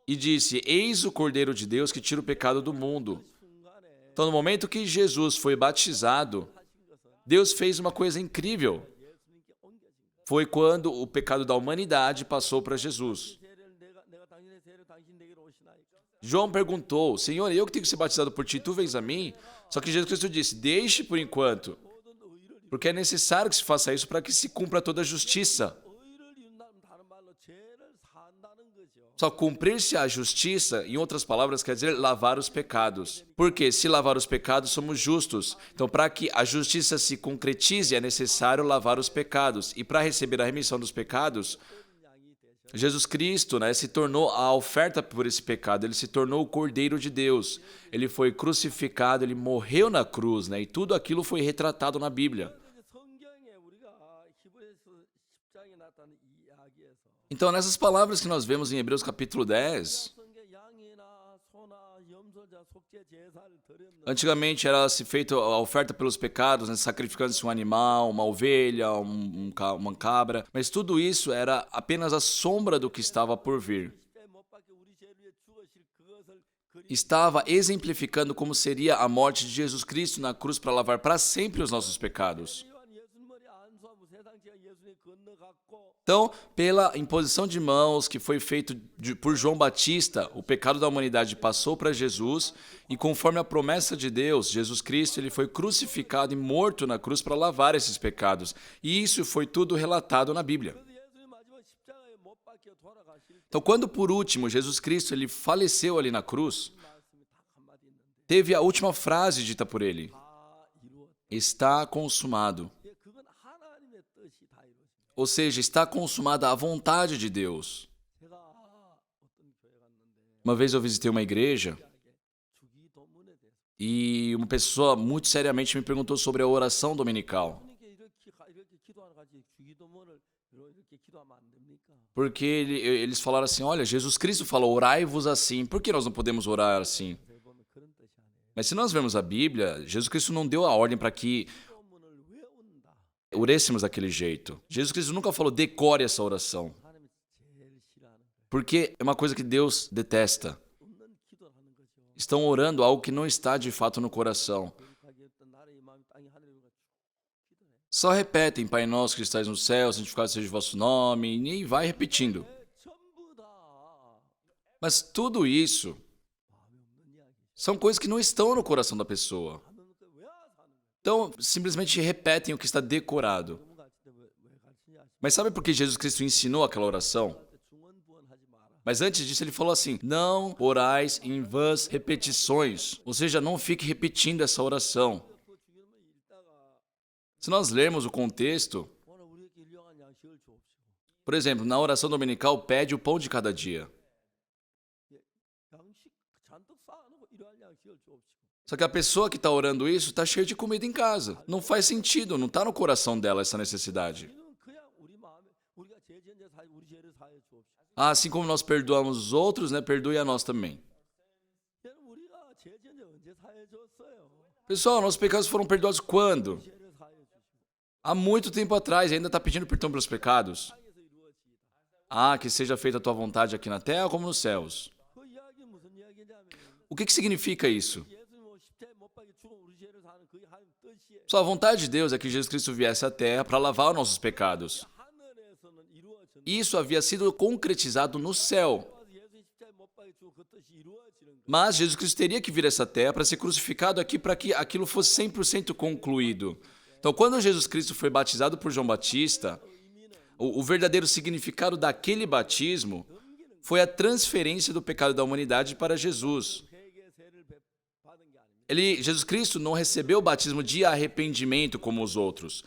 e disse: Eis o Cordeiro de Deus que tira o pecado do mundo. 순간에 Então, no momento que Jesus foi batizado, 하신 것은 Deus fez uma coisa incrível. 예수님께 옮겨진 거예요. Foi quando o pecado da humanidade passou para Jesus. 세례를 내가 당신의 세례를 당신 내게로 오시나이까. João perguntou: Senhor, eu que tenho que ser batizado por ti, tu vens a mim? Só que Jesus Cristo disse: Deixe por enquanto, 모든 의를 porque é necessário que se faça isso para que se cumpra toda a justiça. 의를 이룬다는 다른 말로 죄를 산다는 거죠. Só cumprir-se a justiça, em outras palavras, quer dizer lavar os pecados. Porque se lavar os pecados, somos justos. Então, para que a justiça se concretize, é necessário lavar os pecados. E para receber a remissão dos pecados, 어린 양이 되셔. Jesus Cristo, né, se tornou a oferta por esse pecado. Ele se tornou o Cordeiro de Deus. Ele foi crucificado, ele morreu na cruz, né, e tudo aquilo foi retratado na Bíblia. 이제 성경에 우리가 히브리서 10장에 나타난 이 이야기에서 Então, nessas palavras que nós vemos em Hebreus capítulo 10, 성경 양이나 소나 염소자 속죄 제사를 드렸는데 antigamente era se feita a oferta pelos pecados, né, sacrificando-se um animal, uma ovelha, uma cabra, mas tudo isso era apenas a sombra do que estava por vir. 때 못 박혀 우리 죄를 위해 죽으실 그것을 그리 Estava exemplificando como seria a morte de Jesus Cristo na cruz para lavar para sempre os nossos pecados. 요한 예수님 머리 안수하고 세상 죄가 예수님 건너갔고 Então, pela imposição de mãos que foi feito por João Batista, o pecado da humanidade passou para Jesus, e conforme a promessa de Deus, Jesus Cristo ele foi crucificado e morto na cruz para lavar esses pecados. E isso foi tudo relatado na Bíblia. 그래서 예수님 마지막 십자가에 못 박혀 돌아가실 때 Então, quando por último Jesus Cristo ele faleceu ali na cruz, 말씀이 딱 한마디 있는데 teve a última frase dita por ele: 다 이루었다. Está consumado. 예, 그건 하나님의 뜻이 다 이루어진. Ou seja, está consumada a vontade de Deus. 제가 어떤 교회 갔는데 Uma vez eu visitei uma igreja 주기도문에 대해서 e uma pessoa muito seriamente me perguntou sobre a oração dominical. 주님께 이렇게 기도하는 같이 주기도문을 이렇게 기도하면 안 됩니까? Porque eles falaram assim: olha, Jesus Cristo falou, orai-vos assim. Por que nós não podemos orar assim? 왜 보면 그런 뜻이 아니에요. Mas se nós vemos a Bíblia, Jesus Cristo não deu a ordem para que 기도문을 외운다. orêssemos daquele jeito. Jesus Cristo nunca falou, decore essa oração. 하나님이 제일 싫어하는 거예요. Porque é uma coisa que Deus detesta. 없는 기도를 하는 거죠. Estão orando algo que não está de fato no coração. 거룩하게 했던 나라의 마음이 땅이 하늘과 기도해. Só repetem, Pai nosso que estais no céu, santificado seja o vosso nome, e vai repetindo. 전부 다 Mas tudo isso São coisas que não estão no coração da pessoa. 하는 거 왜 사는 거야? Então, simplesmente repetem o que está decorado. 그런 거 가르치는데 왜 가르치냐? 하시면 Mas sabe por que Jesus Cristo ensinou aquela oração? 중언부언하지 마라. Mas antes disso ele falou assim: não orais em vãs repetições. Ou seja, não fique repetindo essa oração. 그 중요한 읽다가 Se nós lermos o contexto, 오늘 우리에게 일용한 양식을 주옵시고. por exemplo, na oração dominical pede o pão de cada dia. 양식 잔뜩 쌓아놓고 이러한 양식을 주옵시고. Só que a pessoa que está orando isso está cheia de comida em casa. Não faz sentido, não está no coração dela essa necessidade. 우리는 그냥 우리 마음에 우리가 죄 지은 자 우리 죄를 사해 주옵시고. Assim como nós perdoamos os outros, né, perdoe a nós também. 여러분 우리가 죄 지은 자 언제 사해 줬어요? Pessoal, nossos pecados foram perdoados quando? 죄를 사해 주시고. Há muito tempo atrás, e ainda está pedindo perdão pelos pecados. 땅에서 이루어지이다. Ah, que seja feita a tua vontade aqui na terra como nos céus. 그 이야기 무슨 이야기냐면 O que significa isso? 예수님 십자가에 못 박혀 죽은 우리 죄를 사는 그 하나님 뜻이에요. Só a vontade de Deus é que Jesus Cristo viesse à terra para lavar os nossos pecados. 하늘에서는 이루어졌는데 Isso havia sido concretizado no céu. 예수님 십자가에 못 박혀 죽은 그 뜻이 이루어지는 거예요. Mas Jesus Cristo teria que vir a essa terra para ser crucificado aqui para que aquilo fosse 100% concluído. Então, quando Jesus Cristo foi batizado por João Batista, o verdadeiro significado daquele batismo foi a transferência do pecado da humanidade para Jesus. 회개 세를 받은 게 아닙니다. Jesus Cristo não recebeu o batismo de arrependimento como os outros.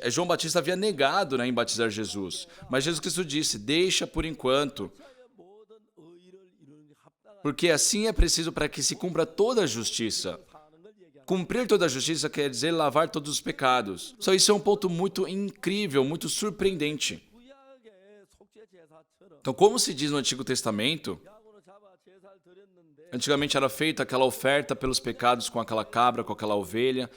João Batista havia negado, né, em batizar Jesus. Mas Jesus Cristo disse, deixa por enquanto, 모든 의를 이루는 게 합당한 porque assim é preciso para que se cumpra toda a justiça. 사는 걸 얘기하는 Cumprir toda a justiça quer dizer lavar todos os pecados. Só isso é um ponto muito incrível, muito surpreendente. 구약의 속죄 제사처럼 Então, como se diz no Antigo Testamento, 야고는 잡아 제사를 드렸는데 antigamente era feita aquela oferta pelos pecados com aquela cabra, com aquela ovelha,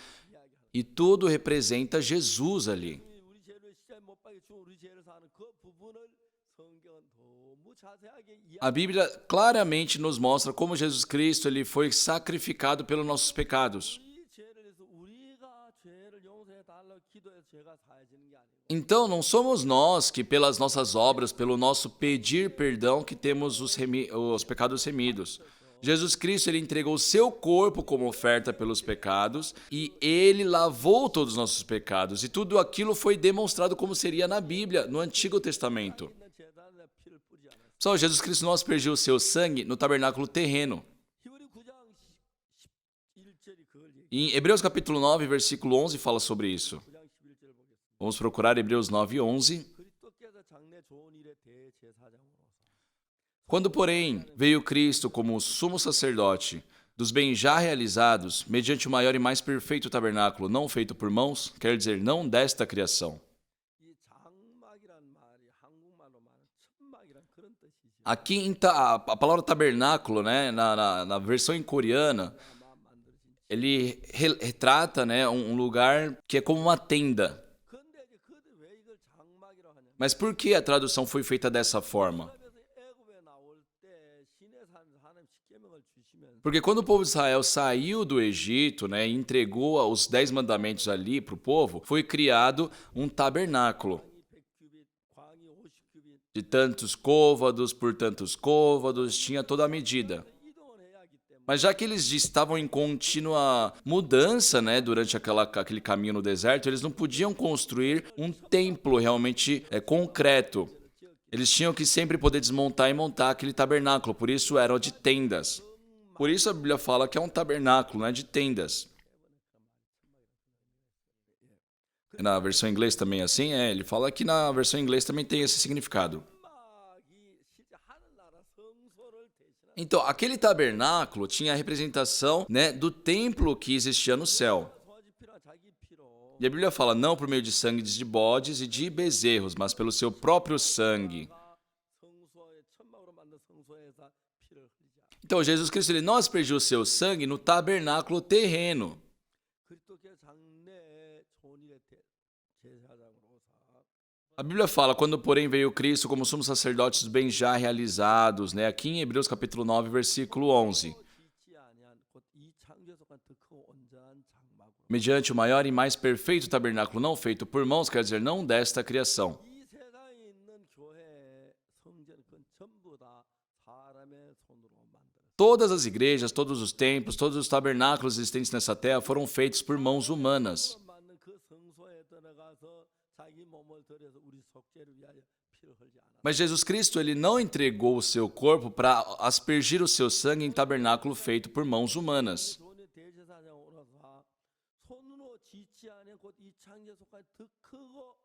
e tudo representa Jesus ali. 우리 죄를 십자가에 못 박혀 죽은 우리 죄를 사는 그 부분을 성경은 너무 자세하게 A Bíblia claramente nos mostra como Jesus Cristo ele foi sacrificado pelos nossos pecados. 우리 죄를 해서 우리가 죄를 용서해 달라고 기도해서 죄가 사해지는 게 아니고 Então, não somos nós que, pelas nossas obras, pelo nosso pedir perdão, que temos os pecados remidos. Jesus Cristo ele entregou o seu corpo como oferta pelos pecados e ele lavou todos os nossos pecados. E tudo aquilo foi demonstrado como seria na Bíblia, no Antigo Testamento. 있는 제단에 피를 뿌리지 않았어요. Só Jesus Cristo não aspergiu o seu sangue no tabernáculo terreno. 히브리 9장 11절이 그걸 얘기해요. Em Hebreus capítulo 9, versículo 11 fala sobre isso. 9장 11절을 보겠습니다. Vamos procurar Hebreus 9, 11. 그리스도께서 장래 좋은 일에 대제사장으로서 Quando, porém, veio Cristo como sumo sacerdote dos bens já realizados, mediante o maior e mais perfeito tabernáculo, não feito por mãos, quer dizer, não desta criação. 이 장막이란 말이 한국말로 말하는 천막이란 그런 뜻이죠. Aqui, a palavra tabernáculo, né, na versão em coreana, ele retrata, né, um lugar que é como uma tenda. 그런데 이제 그들 왜 이걸 장막이라고 하냐? Mas por que a tradução foi feita dessa forma? 그래서 애굽에 나올 때 시내 산에서 하나님 십계명을 주시면서 Porque quando o povo de Israel saiu do Egito, né, e entregou os 10 mandamentos ali para o povo, foi criado um tabernáculo. 이 100규빗, 광이 50규빗 De tantos côvados por tantos côvados, tinha toda a medida. 이동을 해야 하기 때문에 Mas já que eles estavam em contínua mudança, né, durante aquele caminho no deserto, eles não podiam construir um templo realmente concreto. Eles tinham que sempre poder desmontar e montar aquele tabernáculo, por isso eram de tendas. Por isso a Bíblia fala que é um tabernáculo, não é de tendas. Na versão em inglês também é assim? Ele fala que na versão em inglês também tem esse significado. 천막이 실제 하늘나라 성소를 대신하는 Então, aquele tabernáculo tinha a representação, né, do templo que existia no céu. 소화지 피나 자기 피로 E a Bíblia fala, não por meio de sangue de bodes e de bezerros, mas pelo seu próprio sangue. 성소에 천막으로 만든 성소에서 피를 흘리지 않아. Então, Jesus Cristo ele não aspergiu o seu sangue no tabernáculo terreno. 그리스도께서 장래에 좋은 일에 제사장으로서 A Bíblia fala, quando porém veio Cristo como sumo sacerdote dos bens já realizados, né? Aqui em Hebreus capítulo 9, versículo 11. 짓지 아니한 곧 이 창조에 속한 더 크고 온전한 장막으로 Mediante o maior e mais perfeito tabernáculo não feito por mãos, quer dizer, não desta criação. 이 세상에 있는 교회 성전 그건 전부 다 사람의 손으로 만들었어요. Todas as igrejas, todos os templos, todos os tabernáculos existentes nessa terra foram feitos por mãos humanas. 맞는 그 성소에 들어가서 자기 몸을 들여서 우리 속죄를 위하여 피를 흘지 않아. Mas Jesus Cristo, ele não entregou o seu corpo para aspergir o seu sangue em tabernáculo feito por mãos humanas. 돈의 대제사장으로서 손으로 짓지 않은 곧 이 창조에 속한 더 크고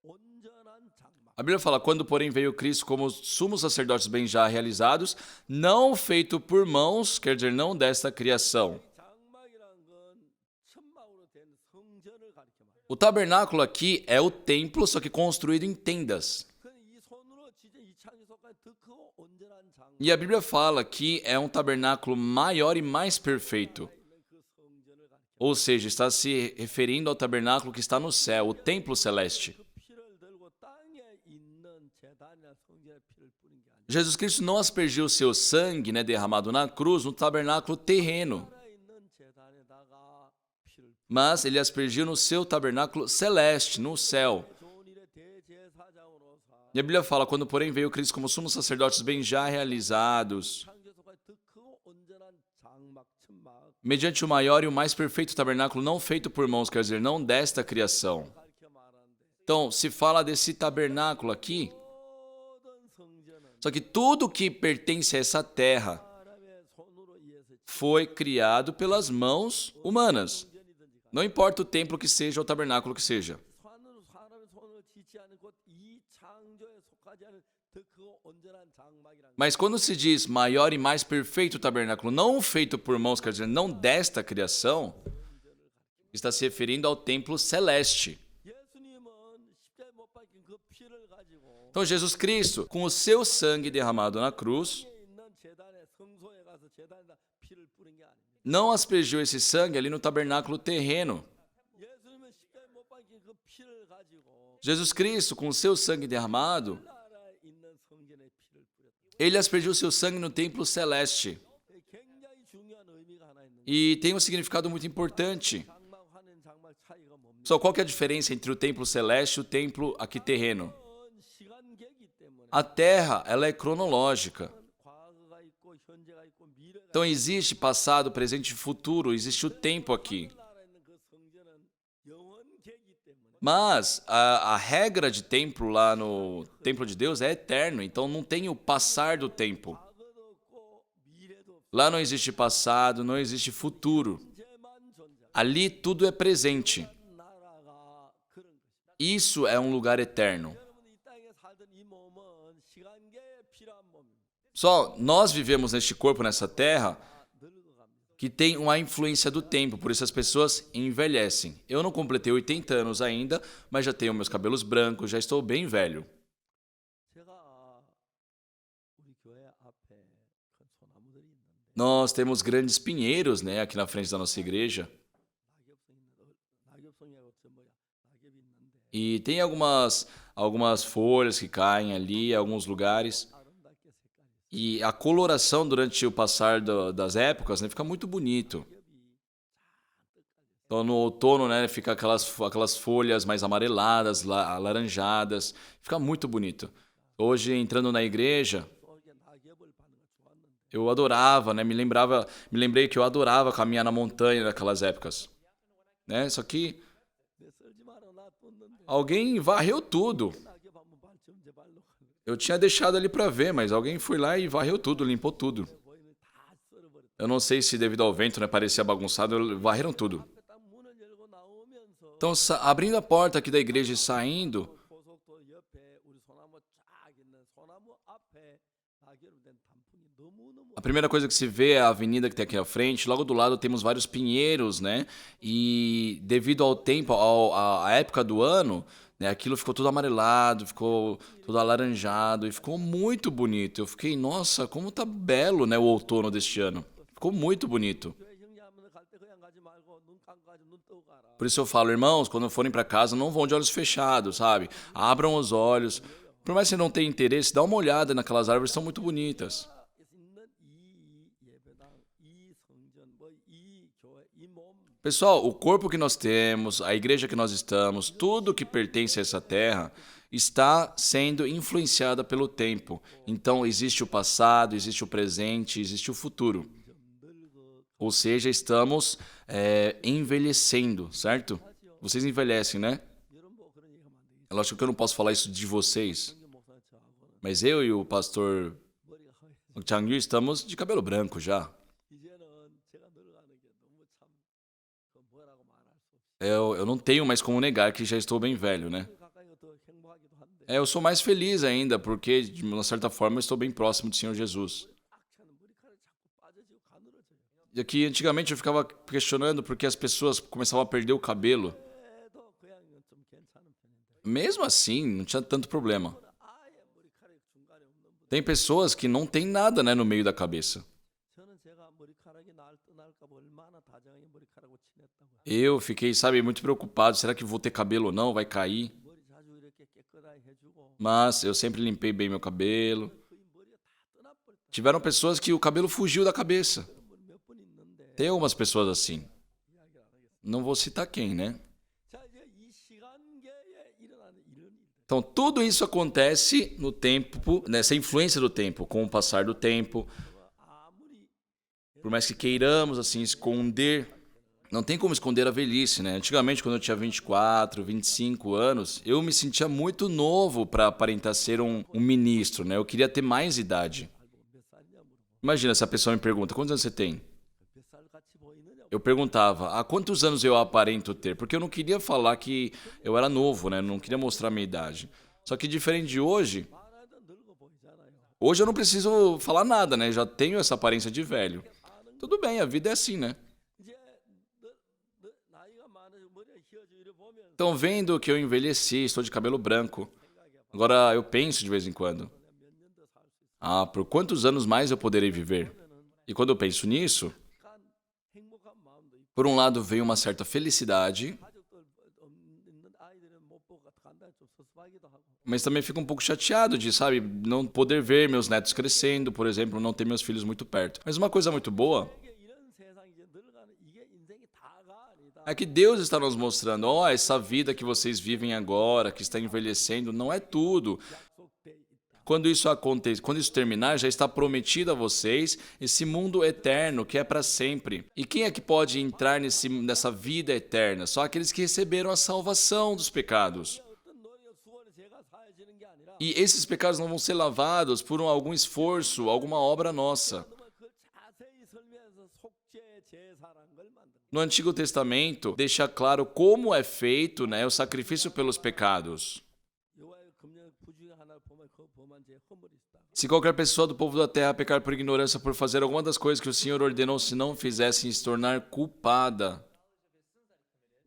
온전한 장막. A Bíblia fala, quando porém veio Cristo como sumos sacerdotes bem já realizados, não feito por mãos, quer dizer, não desta criação. 장막이란 건 천막으로 된 성전을 가리켜 말해요. O tabernáculo aqui é o templo, só que construído em tendas. 근데 이 손으로 짓은 이 창조에 속한 더 크고 온전한 장막. E a Bíblia fala que é um tabernáculo maior e mais perfeito. 그 성전을 가리켜. Ou seja, está se referindo ao tabernáculo que está no céu, o templo celeste. 그 피를 들고 땅에 있는 제단이나 성전에 피를 뿌린 게 아니라 Jesus Cristo não aspergiu o seu sangue, derramado na cruz, no tabernáculo terreno, 살아있는 제단에다가 피를 mas ele aspergiu no seu tabernáculo celeste, no céu. 좋은 일의 대제사장으로서 E a Bíblia fala, quando porém veio Cristo como sumos sacerdotes bem já realizados, 창조에 속한 더 크고 온전한 장막 천막 mediante o maior e o mais perfeito tabernáculo não feito por mãos, quer dizer, não desta criação. 가르쳐 말하는데 Então, se fala desse tabernáculo aqui, 모든 성전은 só que tudo que pertence a essa terra 사람의 손으로 의해서 foi criado pelas mãos humanas. 성전이든지 Não importa o templo que seja ou o tabernáculo que seja. 사람의 손으로 짓지 않은 곧 이 창조에 속하지 않은 더 크고 온전한 장막이란 Mas quando se diz maior e mais perfeito tabernáculo, não feito por mãos, quer dizer, não desta criação, está se referindo ao templo celeste. 예수님은 십자가에 못 박힌 그 피를 가지고 Então, Jesus Cristo, com o seu sangue derramado na cruz, 땅에 있는 제단의 성소에 가서 제단에다 피를 뿌린 게 아닙니다. não aspergiu esse sangue ali no tabernáculo terreno. 예수님은 십자가에 못 박힌 그 피를 가지고 Jesus Cristo, com o seu sangue derramado, 나라에 있는 성전에 피를 뿌렸다. ele aspergiu o seu sangue no templo celeste. 굉장히 중요한 의미가 하나 있는데 E tem um significado muito importante. 장막 환인 장막 차이가 뭡니까? Só qual que é a diferença entre o templo celeste e o templo aqui terreno? 시간계이기 때문에 A terra, ela é cronológica. 과거가 있고 현재가 있고 미래가 Então existe passado, presente e futuro, existe o tempo aqui. 나라에 있는 그 성전은 영원계이기 때문에 Mas a regra de templo lá no templo de Deus é eterno, então não tem o passar do tempo. 과거도 없고 미래도 없고 Lá não existe passado, não existe futuro. 현재만 존재. Ali tudo é presente. 나라가 그런 것이다. Isso é um lugar eterno. 여러분 이 땅에 살던 이 몸은 시간계에 필요한 몸입니다. Só nós vivemos neste corpo, nessa terra, 늙어갑니다. que tem uma influência do tempo, por isso as pessoas envelhecem. Eu não completei 80 anos ainda, mas já tenho meus cabelos brancos, já estou bem velho. 제가 우리 교회 앞에 큰 소나무들이 있는데 Nós temos grandes pinheiros, aqui na frente da nossa igreja. 낙엽송이하고 저 뭐야 낙엽이 있는데 E tem algumas folhas que caem ali, em alguns lugares. 아름답게 색깔이 있어요. E a coloração durante o passar das épocas, fica muito bonito. 낙엽이 Então no outono, fica aquelas folhas mais amareladas, alaranjadas. Fica muito bonito. Hoje, entrando na igreja, 속에 낙엽을 파는 거 좋았는데 eu adorava, me lembrei que eu adorava caminhar na montanha naquelas épocas. Só que 내 썰지 마라 놔뒀는데 alguém varreu tudo. 낙엽 한번 발치 언제 발로 가는 Eu tinha deixado ali para ver, mas alguém foi lá e varreu tudo, limpou tudo. 보이는 다 썰어버렸다. Eu não sei se devido ao vento, parecia bagunçado, varreram tudo. 앞에 딱 문을 열고 나오면서 Então, abrindo a porta aqui da igreja e saindo, 고속도 옆에 우리 소나무 쫙 있는 소나무 앞에 낙엽으로 된 단풍이 너무너무 a primeira coisa que se vê é a avenida que tem aqui à frente. Logo do lado temos vários pinheiros, E devido ao tempo, à época do ano, aquilo ficou tudo amarelado, ficou tudo alaranjado e ficou muito bonito. Eu fiquei, nossa, como tá belo, o outono deste ano. Ficou muito bonito. 교회 형제하면 갈 때 그냥 가지 말고 눈 감고 가지 눈 뜨고 가라. Por isso eu falo, irmãos, quando forem para casa, não vão de olhos fechados, sabe? Abram os olhos. Por mais que você não tenha interesse, dá uma olhada naquelas árvores, são muito bonitas. 있는 이 예배당 이 성전 이 교회 이 몸 Pessoal, o corpo que nós temos, a igreja que nós estamos, tudo que pertence a essa terra está sendo influenciada pelo tempo. Então, existe o passado, existe o presente, existe o futuro. Ou seja, estamos envelhecendo, certo? Vocês envelhecem, né? 여러분 뭐 그런 얘기하면 안 되겠죠. É lógico que eu não posso falar isso de vocês, 성경 목사 저하고는 mas eu e o pastor 머리가 허해서 Chang Yu estamos de cabelo branco já. 이제는 제가 늙어가는 게 너무 참 뭐라고 말할 수 없이 Eu não tenho mais como negar que já estou bem velho, né? 가까이가 더 행복하기도 한데 Eu sou mais feliz ainda, porque, de uma certa forma, eu estou bem próximo do Senhor Jesus. 악취하는 머리카락이 자꾸 빠져지고 가늘어져요. E aqui, antigamente, eu ficava questionando porque as pessoas começavam a perder o cabelo. 그래도 고양이는 좀 괜찮은 편인데 Mesmo assim, não tinha tanto problema. 아예 머리카락이 중간에 없는 분. Tem pessoas que não tem nada, né, no meio da cabeça. 저는 제가 머리카락이 떠날까 봐 얼마나 다정하게 머리카락을 친했다고. Eu fiquei, sabe, muito preocupado. Será que vou ter cabelo ou não? Vai cair? 머리 자주 이렇게 깨끗하게 해주고 Mas eu sempre limpei bem meu cabelo. 거의 머리가 다 떠나버렸다. Tiveram pessoas que o cabelo fugiu da cabeça. 몇분 있는데 Tem algumas pessoas assim. 이야기 안 하겠습니다. Não vou citar quem, né? 자 이제 이 시간계에 일어나는 이런 일들. Então, tudo isso acontece no tempo, nessa influência do tempo, com o passar do tempo. 아무리 Por mais que queiramos, assim, esconder, não tem como esconder a velhice, né? Antigamente, quando eu tinha 24, 25 anos, eu me sentia muito novo para aparentar ser um ministro, né? Eu queria ter mais idade. 알고 몇 살이냐 물어보. Imagina se a pessoa me pergunta, quantos anos você tem? 몇 살 같이 보이느냐. Eu perguntava, há quantos anos eu aparento ter? Porque eu não queria falar que eu era novo, né? Eu não queria mostrar a minha idade. Só que diferente de hoje, 말하다 늙어 보이잖아요. hoje eu não preciso falar nada, né? Já tenho essa aparência de velho. Tudo bem, a vida é assim, né? 이제 나이가 많아지고 머리가 휘어지고 이래 보면 Então, vendo que eu envelheci, estou de cabelo branco, agora eu penso de vez em quando, 몇 년 더 살 수 있어. por quantos anos mais eu poderei viver? E quando eu penso nisso, 약간 행복한 마음도 있고 por um lado veio uma certa felicidade, 가족들 있는 아이들은 못 보고 간단히 좀 섭섭하기도 하고. mas também fico um pouco chateado de, sabe, não poder ver meus netos crescendo, por exemplo, não ter meus filhos muito perto. Mas uma coisa muito boa 이게 이런 세상이 이제 늙어가는 이게 인생이 다가 아니다. é que Deus está nos mostrando, ó, essa vida que vocês vivem agora, que está envelhecendo, não é tudo. 약속돼 있다. Quando isso acontecer, quando isso terminar, já está prometido a vocês esse mundo eterno que é para sempre. E quem é que pode entrar nessa vida eterna? Só aqueles que receberam a salvação dos pecados. 어떤 노력 수고를 제가 사해지는 게 아니라 E esses pecados não vão ser lavados por algum esforço, alguma obra nossa. 그걸 자세히 설명해서 속죄 제사라는 걸 만든 거예요. No Antigo Testamento, deixa claro como é feito, né, o sacrifício pelos pecados. 여호와의 금령 부중에 하나 보면 그 범한 죄 허물이 있다. Se qualquer pessoa do povo da terra pecar por ignorância por fazer alguma das coisas que o Senhor ordenou, se não fizessem, se tornar culpada.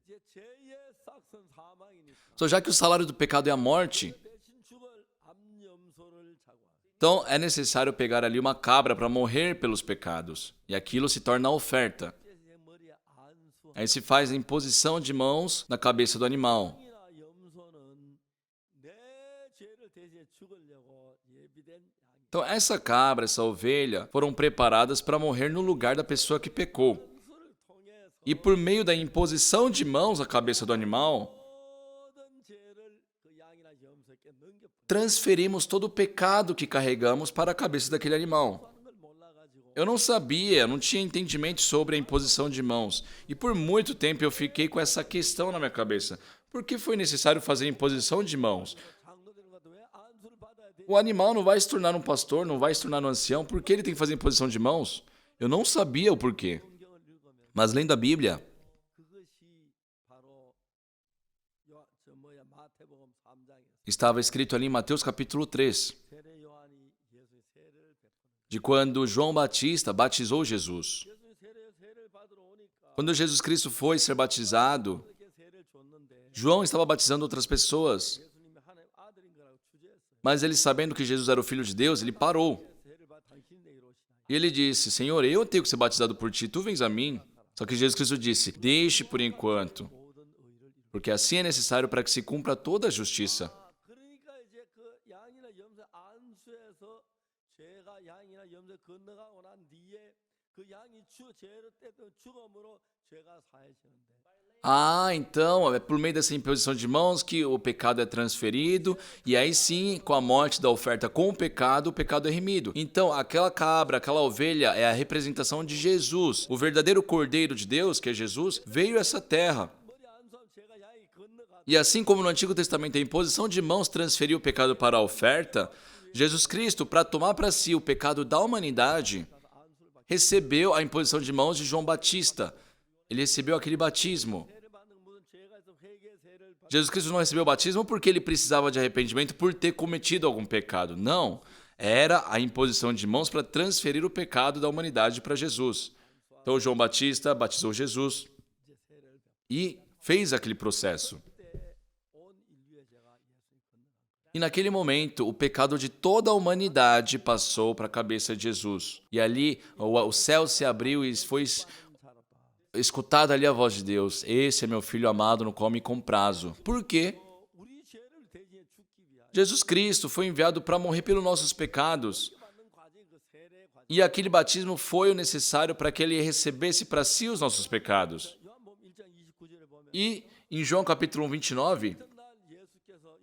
이제 죄의 싹은 사망이니까 Só já que o salário do pecado é a morte, 대신 죽을 암염소를 자고하세요. então é necessário pegar ali uma cabra para morrer pelos pecados. E aquilo se torna a oferta. 제 머리에 안수 Aí se faz a imposição de mãos na cabeça do animal. 이나 염소는 내 죄를 대신해 죽으려고 예비된 양이. Então essa cabra, essa ovelha, foram preparadas para morrer no lugar da pessoa que pecou. 수를 통해서 E por meio da imposição de mãos à cabeça do animal, 모든 죄를 그 양이나 염소에게 넘겨 transferimos todo o pecado que carregamos para a cabeça daquele animal. 하는 걸 몰라가지고 Eu não sabia, não tinha entendimento sobre a imposição de mãos. E por muito tempo eu fiquei com essa questão na minha cabeça. Por que foi necessário fazer a imposição de mãos? 장로되는 것도 왜 안수를 받아야 돼? O animal não vai se tornar um pastor, não vai se tornar um ancião, por que ele tem que fazer imposição de mãos? Eu não sabia o porquê. 성경을 읽으면 Mas lendo a Bíblia, 그것이 바로 마태복음 3장에서 estava escrito ali em Mateus capítulo 3, 세례 요한이 예수의 세례를 베푸는 de quando João Batista batizou Jesus. 예수의 세례를 받으러 오니까 Quando Jesus Cristo foi ser batizado, 그렇게 세례를 줬는데 João estava batizando outras pessoas. 예수님이 하나님 아들인 거라고 주제했어요. Mas ele, sabendo que Jesus era o Filho de Deus, ele parou. 세례를 받아 당신이 내일 오시나. E ele disse, Senhor, eu tenho que ser batizado por ti, tu vens a mim. Só que Jesus Cristo disse, deixe por enquanto, 모든 의를 이루어. porque assim é necessário para que se cumpra toda a justiça. 그러니까 이제 그 양이나 염소 안수에서 죄가 양이나 염소 건너가고 난 뒤에 그 양이 죄를 때도 죽음으로 죄가 사해지는데 Então é por meio dessa imposição de mãos que o pecado é transferido, e aí sim, com a morte da oferta com o pecado é remido. Então, aquela cabra, aquela ovelha é a representação de Jesus. O verdadeiro Cordeiro de Deus, que é Jesus, veio a essa terra. 머리 안 서 죄가 양이 건너가 E assim como no Antigo Testamento a imposição de mãos transferiu o pecado para a oferta, Jesus Cristo, para tomar para si o pecado da humanidade, recebeu a imposição de mãos de João Batista. Ele recebeu aquele batismo. 세례 받는 무슨 죄가 있어 회개 세례를 받 Jesus Cristo não recebeu o batismo porque ele precisava de arrependimento por ter cometido algum pecado. Não. Era a imposição de mãos para transferir o pecado da humanidade para Jesus. Então João Batista batizou Jesus e fez aquele processo. 온 인류의 죄가 예수님 건너가 E naquele momento, o pecado de toda a humanidade passou para a cabeça de Jesus. E ali o céu se abriu e foi escutada ali a voz de Deus. Esse é meu filho amado no qual me comprazo. Por quê? 우리 죄를 대신해 죽기 위하여 Jesus Cristo foi enviado para morrer pelos nossos pecados. 받는 과정이 그 세례 과정 E aquele batismo foi o necessário para que ele recebesse para si os nossos pecados. 요한복음 1장 29절에 보면 E em João capítulo 1, 29, 이튿날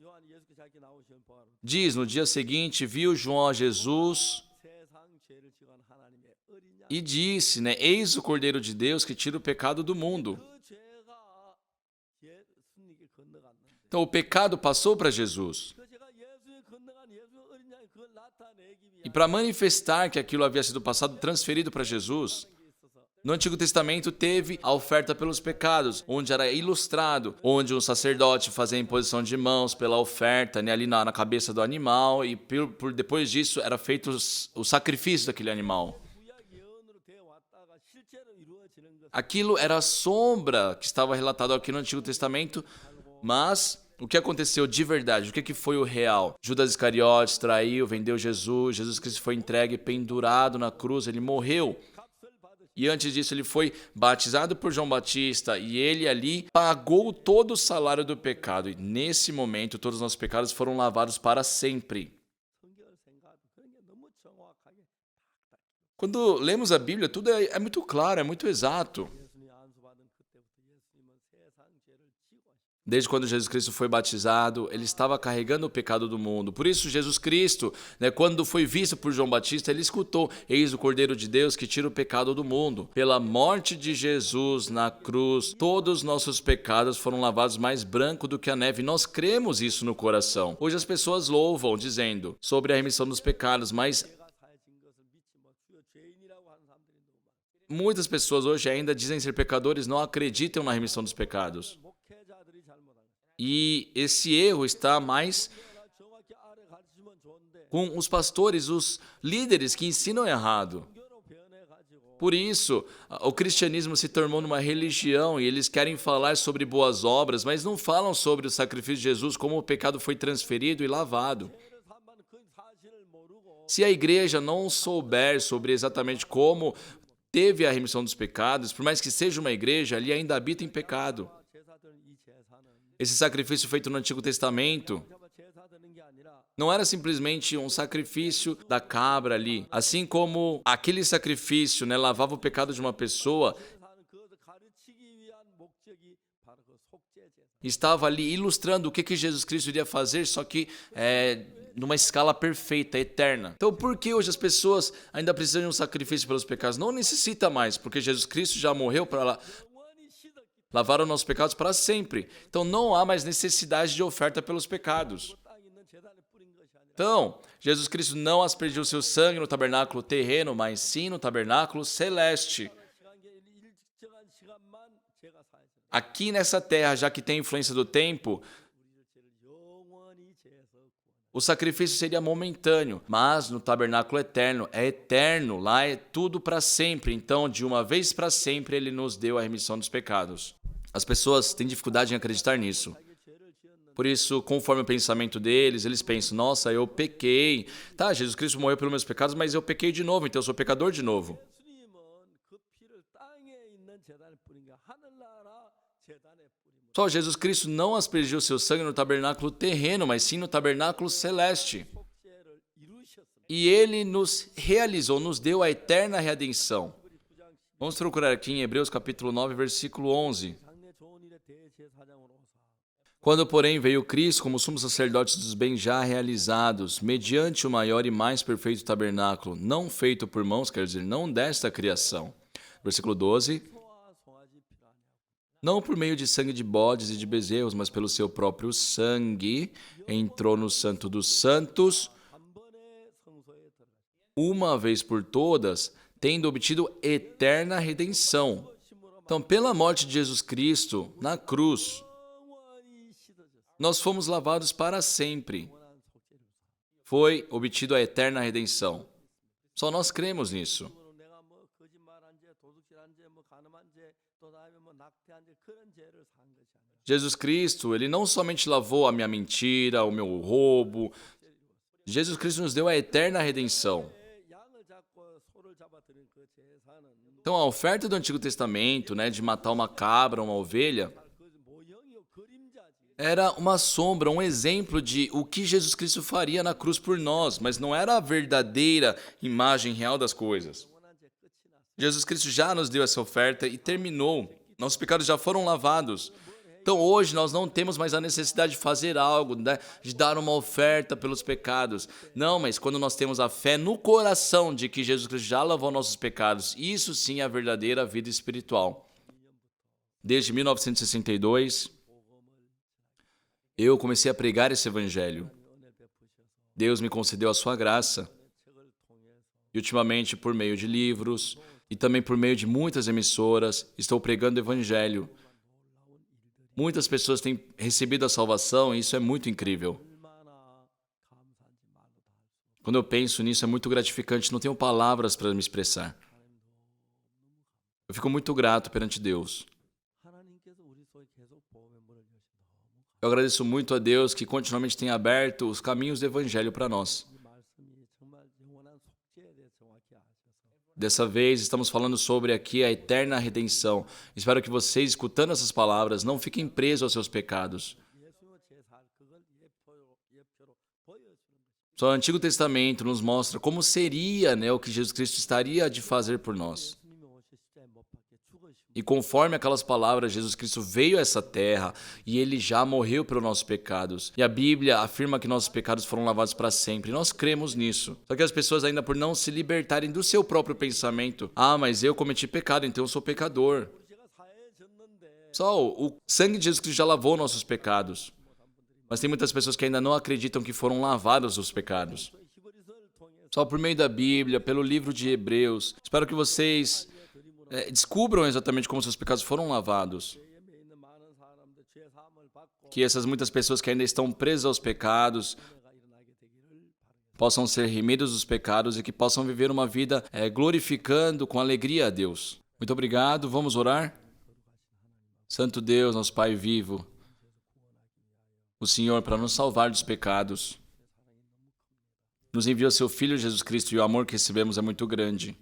요한이 예수께서 자기 나오신 보아로 diz, no dia seguinte, viu João a Jesus 세상 죄를 지은 하나님의 어린 양 e disse, né, eis o Cordeiro de Deus que tira o pecado do mundo. 그 죄가 예수님께 건너갔는데 Então o pecado passou para Jesus. 그 죄가 예수에 건너간 예수의 어린 양이 그걸 나타내기 E 위하여 para manifestar que aquilo havia sido passado, transferido para Jesus, no Antigo Testamento teve a oferta pelos pecados, onde era ilustrado, onde um sacerdote fazia a imposição de mãos pela oferta, né, ali na cabeça do animal, e depois disso era feito o sacrifício daquele animal. 구약 예언으로 되어 왔다가 실제로 이루어지는 것 Aquilo era a sombra que estava relatado aqui no Antigo Testamento, mas o que aconteceu de verdade? O que foi o real? Judas Iscariotes traiu, vendeu Jesus, Jesus Cristo foi entregue, pendurado na cruz, ele morreu. 값을 받으시 E antes disso ele foi batizado por João Batista e ele ali pagou todo o salário do pecado. E nesse momento todos os nossos pecados foram lavados para sempre. 성경을 생각하면 그런 게 너무 정확하게 Quando lemos a Bíblia, tudo é muito claro, é muito exato. 예수님이 안수받은 그때부터 예수님은 세상 죄를 지고 하시고 Desde quando Jesus Cristo foi batizado, ele estava carregando o pecado do mundo. Por isso, Jesus Cristo, né, quando foi visto por João Batista, ele escutou: eis o Cordeiro de Deus que tira o pecado do mundo. Pela morte de Jesus na cruz, todos os nossos pecados foram lavados mais branco do que a neve. Nós cremos isso no coração. Hoje as pessoas louvam, dizendo sobre a remissão dos pecados, mas 죄가 사해진 것을 믿지 못 주여 죄인이라고 하는 사람들이 너무 많아요. muitas pessoas hoje ainda dizem ser pecadores, não acreditam na remissão dos pecados. 목회자들이 잘못한 거예요. E esse erro está mais 내가 정확히 아래 가르치면 좋은데 com os pastores, os líderes que ensinam errado. 종교로 변해 가지고 Por isso, o cristianismo se tornou numa religião e eles querem falar sobre boas obras, mas não falam sobre o sacrifício de Jesus, como o pecado foi transferido e lavado. 죄를 사함받는 그 사실을 모르고 Se a igreja não souber sobre exatamente como teve a remissão dos pecados, por mais que seja uma igreja, ali ainda habita em pecado. 제사들은 이 제사는 Esse sacrifício feito no Antigo Testamento 잡아 제사 드는 게 아니라 não era simplesmente um sacrifício da cabra ali. Assim como aquele sacrifício, né, lavava o pecado de uma pessoa, 제사는 그것을 가르치기 위한 목적이 바로 그 속죄 제사. estava ali ilustrando o que Jesus Cristo iria fazer, só que numa escala perfeita, eterna. Então, por que hoje as pessoas ainda precisam de um sacrifício pelos pecados? Não necessita mais, porque Jesus Cristo já morreu para 영원히 씻었기 lavar os nossos pecados para sempre. Então, não há mais necessidade de oferta pelos pecados. 땅에 있는 제단에 뿌린 것이 아니라 Então, Jesus Cristo não aspergiu seu sangue no tabernáculo terreno, mas sim no tabernáculo celeste. 일정한 시간만 제가 사해서 Aqui nessa terra, já que tem influência do tempo, 우리를 죄를 영원히 제해서 구원하. o sacrifício seria momentâneo, mas no tabernáculo eterno, é eterno, lá é tudo para sempre. Então, de uma vez para sempre, ele nos deu a remissão dos pecados. As pessoas têm dificuldade em acreditar nisso. 자기 죄를 지었는데 Por isso, conforme o pensamento deles, eles pensam: nossa, eu pequei. Tá, Jesus Cristo morreu pelos meus pecados, mas eu pequei de novo, então eu sou pecador de novo. 예수님은 그 피를 땅에 있는 제단에 뿌린 게 하늘나라 제단에 뿌린 Só Jesus Cristo não aspergiu seu sangue no tabernáculo terreno, mas sim no tabernáculo celeste. 속죄를 이루셨습니다. E ele nos realizou, nos deu a eterna redenção. Vamos procurar aqui em Hebreus capítulo 9, versículo 11. 장래 좋은 일에 대제사장으로 오사 Quando, porém, veio Cristo como sumo sacerdote dos bens já realizados, mediante o maior e mais perfeito tabernáculo, não feito por mãos, quer dizer, não desta criação. Versículo 12. 소와 송아지 피가 아니하고 Não por meio de sangue de bodes e de bezerros, mas pelo seu próprio sangue, entrou no Santo dos Santos, 한 번의 성소에 들어가 uma vez por todas, tendo obtido eterna redenção. Então, pela morte de Jesus Cristo na cruz, 영원히 씻어졌어. nós fomos lavados para sempre. 원한 속죄를 우사. Foi obtido a eterna redenção. Só nós cremos nisso. 그러므로 내가 뭐 거짓말한 죄, 도둑질한 죄, 뭐 간음한 죄, 또 다음에 뭐 낙태한 죄 그런 죄를 산 것이 아니라 Jesus Cristo, ele não somente lavou a minha mentira, o meu roubo. Jesus Cristo nos deu a eterna redenção. 양을 잡고 소를 잡아들인 그 제사는 Então, a oferta do Antigo Testamento, de matar uma cabra, uma ovelha, 그 모형이요 그림자지. era uma sombra, um exemplo de o que Jesus Cristo faria na cruz por nós, mas não era a verdadeira imagem real das coisas. 원한 죄 끝이 났어. Jesus Cristo já nos deu essa oferta e terminou. Nossos pecados já foram lavados. Então hoje nós não temos mais a necessidade de fazer algo, de dar uma oferta pelos pecados. Não, mas quando nós temos a fé no coração de que Jesus Cristo já lavou nossos pecados, isso sim é a verdadeira vida espiritual. Desde 1962, eu comecei a pregar esse evangelho. 은혜 베푸셔서 Deus me concedeu a sua graça. 책을 통해서 E ultimamente, por meio de livros e também por meio de muitas emissoras, estou pregando o evangelho. Muitas pessoas têm recebido a salvação e isso é muito incrível. 얼마나 감사한지 말로 다 할 수. Quando eu penso nisso, é muito gratificante, não tenho palavras para me expressar. Eu fico muito grato perante Deus. 하나님께서 우리 속에 계속 보험의 문을 여시 너무 Eu agradeço muito a Deus que continuamente tem aberto os caminhos do evangelho para nós. 이 말씀이 정말 영원한 속죄에 대해 정확히 아셔서 Dessa vez, estamos falando sobre aqui a eterna redenção. Espero que vocês, escutando essas palavras, não fiquem presos aos seus pecados. 예수의 제사 그걸 예표로 보여주는 것입니다. Só o Antigo Testamento nos mostra como seria o que Jesus Cristo estaria de fazer por nós. 예수님이 오셔 십자가에 못 박혀 죽으시고 E conforme aquelas palavras, Jesus Cristo veio a essa terra e ele já morreu pelos nossos pecados. E a Bíblia afirma que nossos pecados foram lavados para sempre. E nós cremos nisso. Só que as pessoas ainda por não se libertarem do seu próprio pensamento. Ah, mas eu cometi pecado, então eu sou pecador. 제가 사해졌는데 Só o sangue de Jesus Cristo já lavou nossos pecados. Mas tem muitas pessoas que ainda não acreditam que foram lavados os pecados. 그 히브리서를 통해서 Só por meio da Bíblia, pelo livro de Hebreus. Espero que vocês descubram exatamente como seus pecados foram lavados. 예매 있는 많은 사람들 죄 사함을 받고 Que essas muitas pessoas que ainda estão presas aos pecados 은혜가 일어나게 되기를 바랍니다. possam ser remidos dos pecados e que possam viver uma vida glorificando com alegria a Deus. Muito obrigado, vamos orar? Santo Deus, nosso Pai vivo, o Senhor, para nos salvar dos pecados, nos enviou seu Filho Jesus Cristo e o amor que recebemos é muito grande.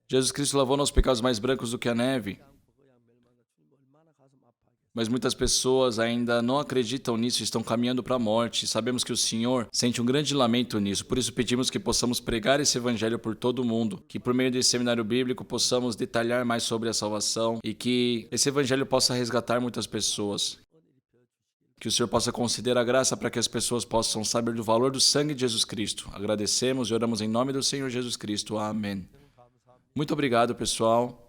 Jesus Cristo lavou nossos pecados mais brancos do que a neve. 얼마나 가슴 아파하겠어요. Mas muitas pessoas ainda não acreditam nisso e estão caminhando para a morte. Sabemos que o Senhor sente um grande lamento nisso. Por isso pedimos que possamos pregar esse evangelho por todo o mundo. Que por meio desse seminário bíblico possamos detalhar mais sobre a salvação. E que esse evangelho possa resgatar muitas pessoas. Que o Senhor possa conceder a graça para que as pessoas possam saber do valor do sangue de Jesus Cristo. Agradecemos e oramos em nome do Senhor Jesus Cristo. Amém. Muito obrigado, pessoal.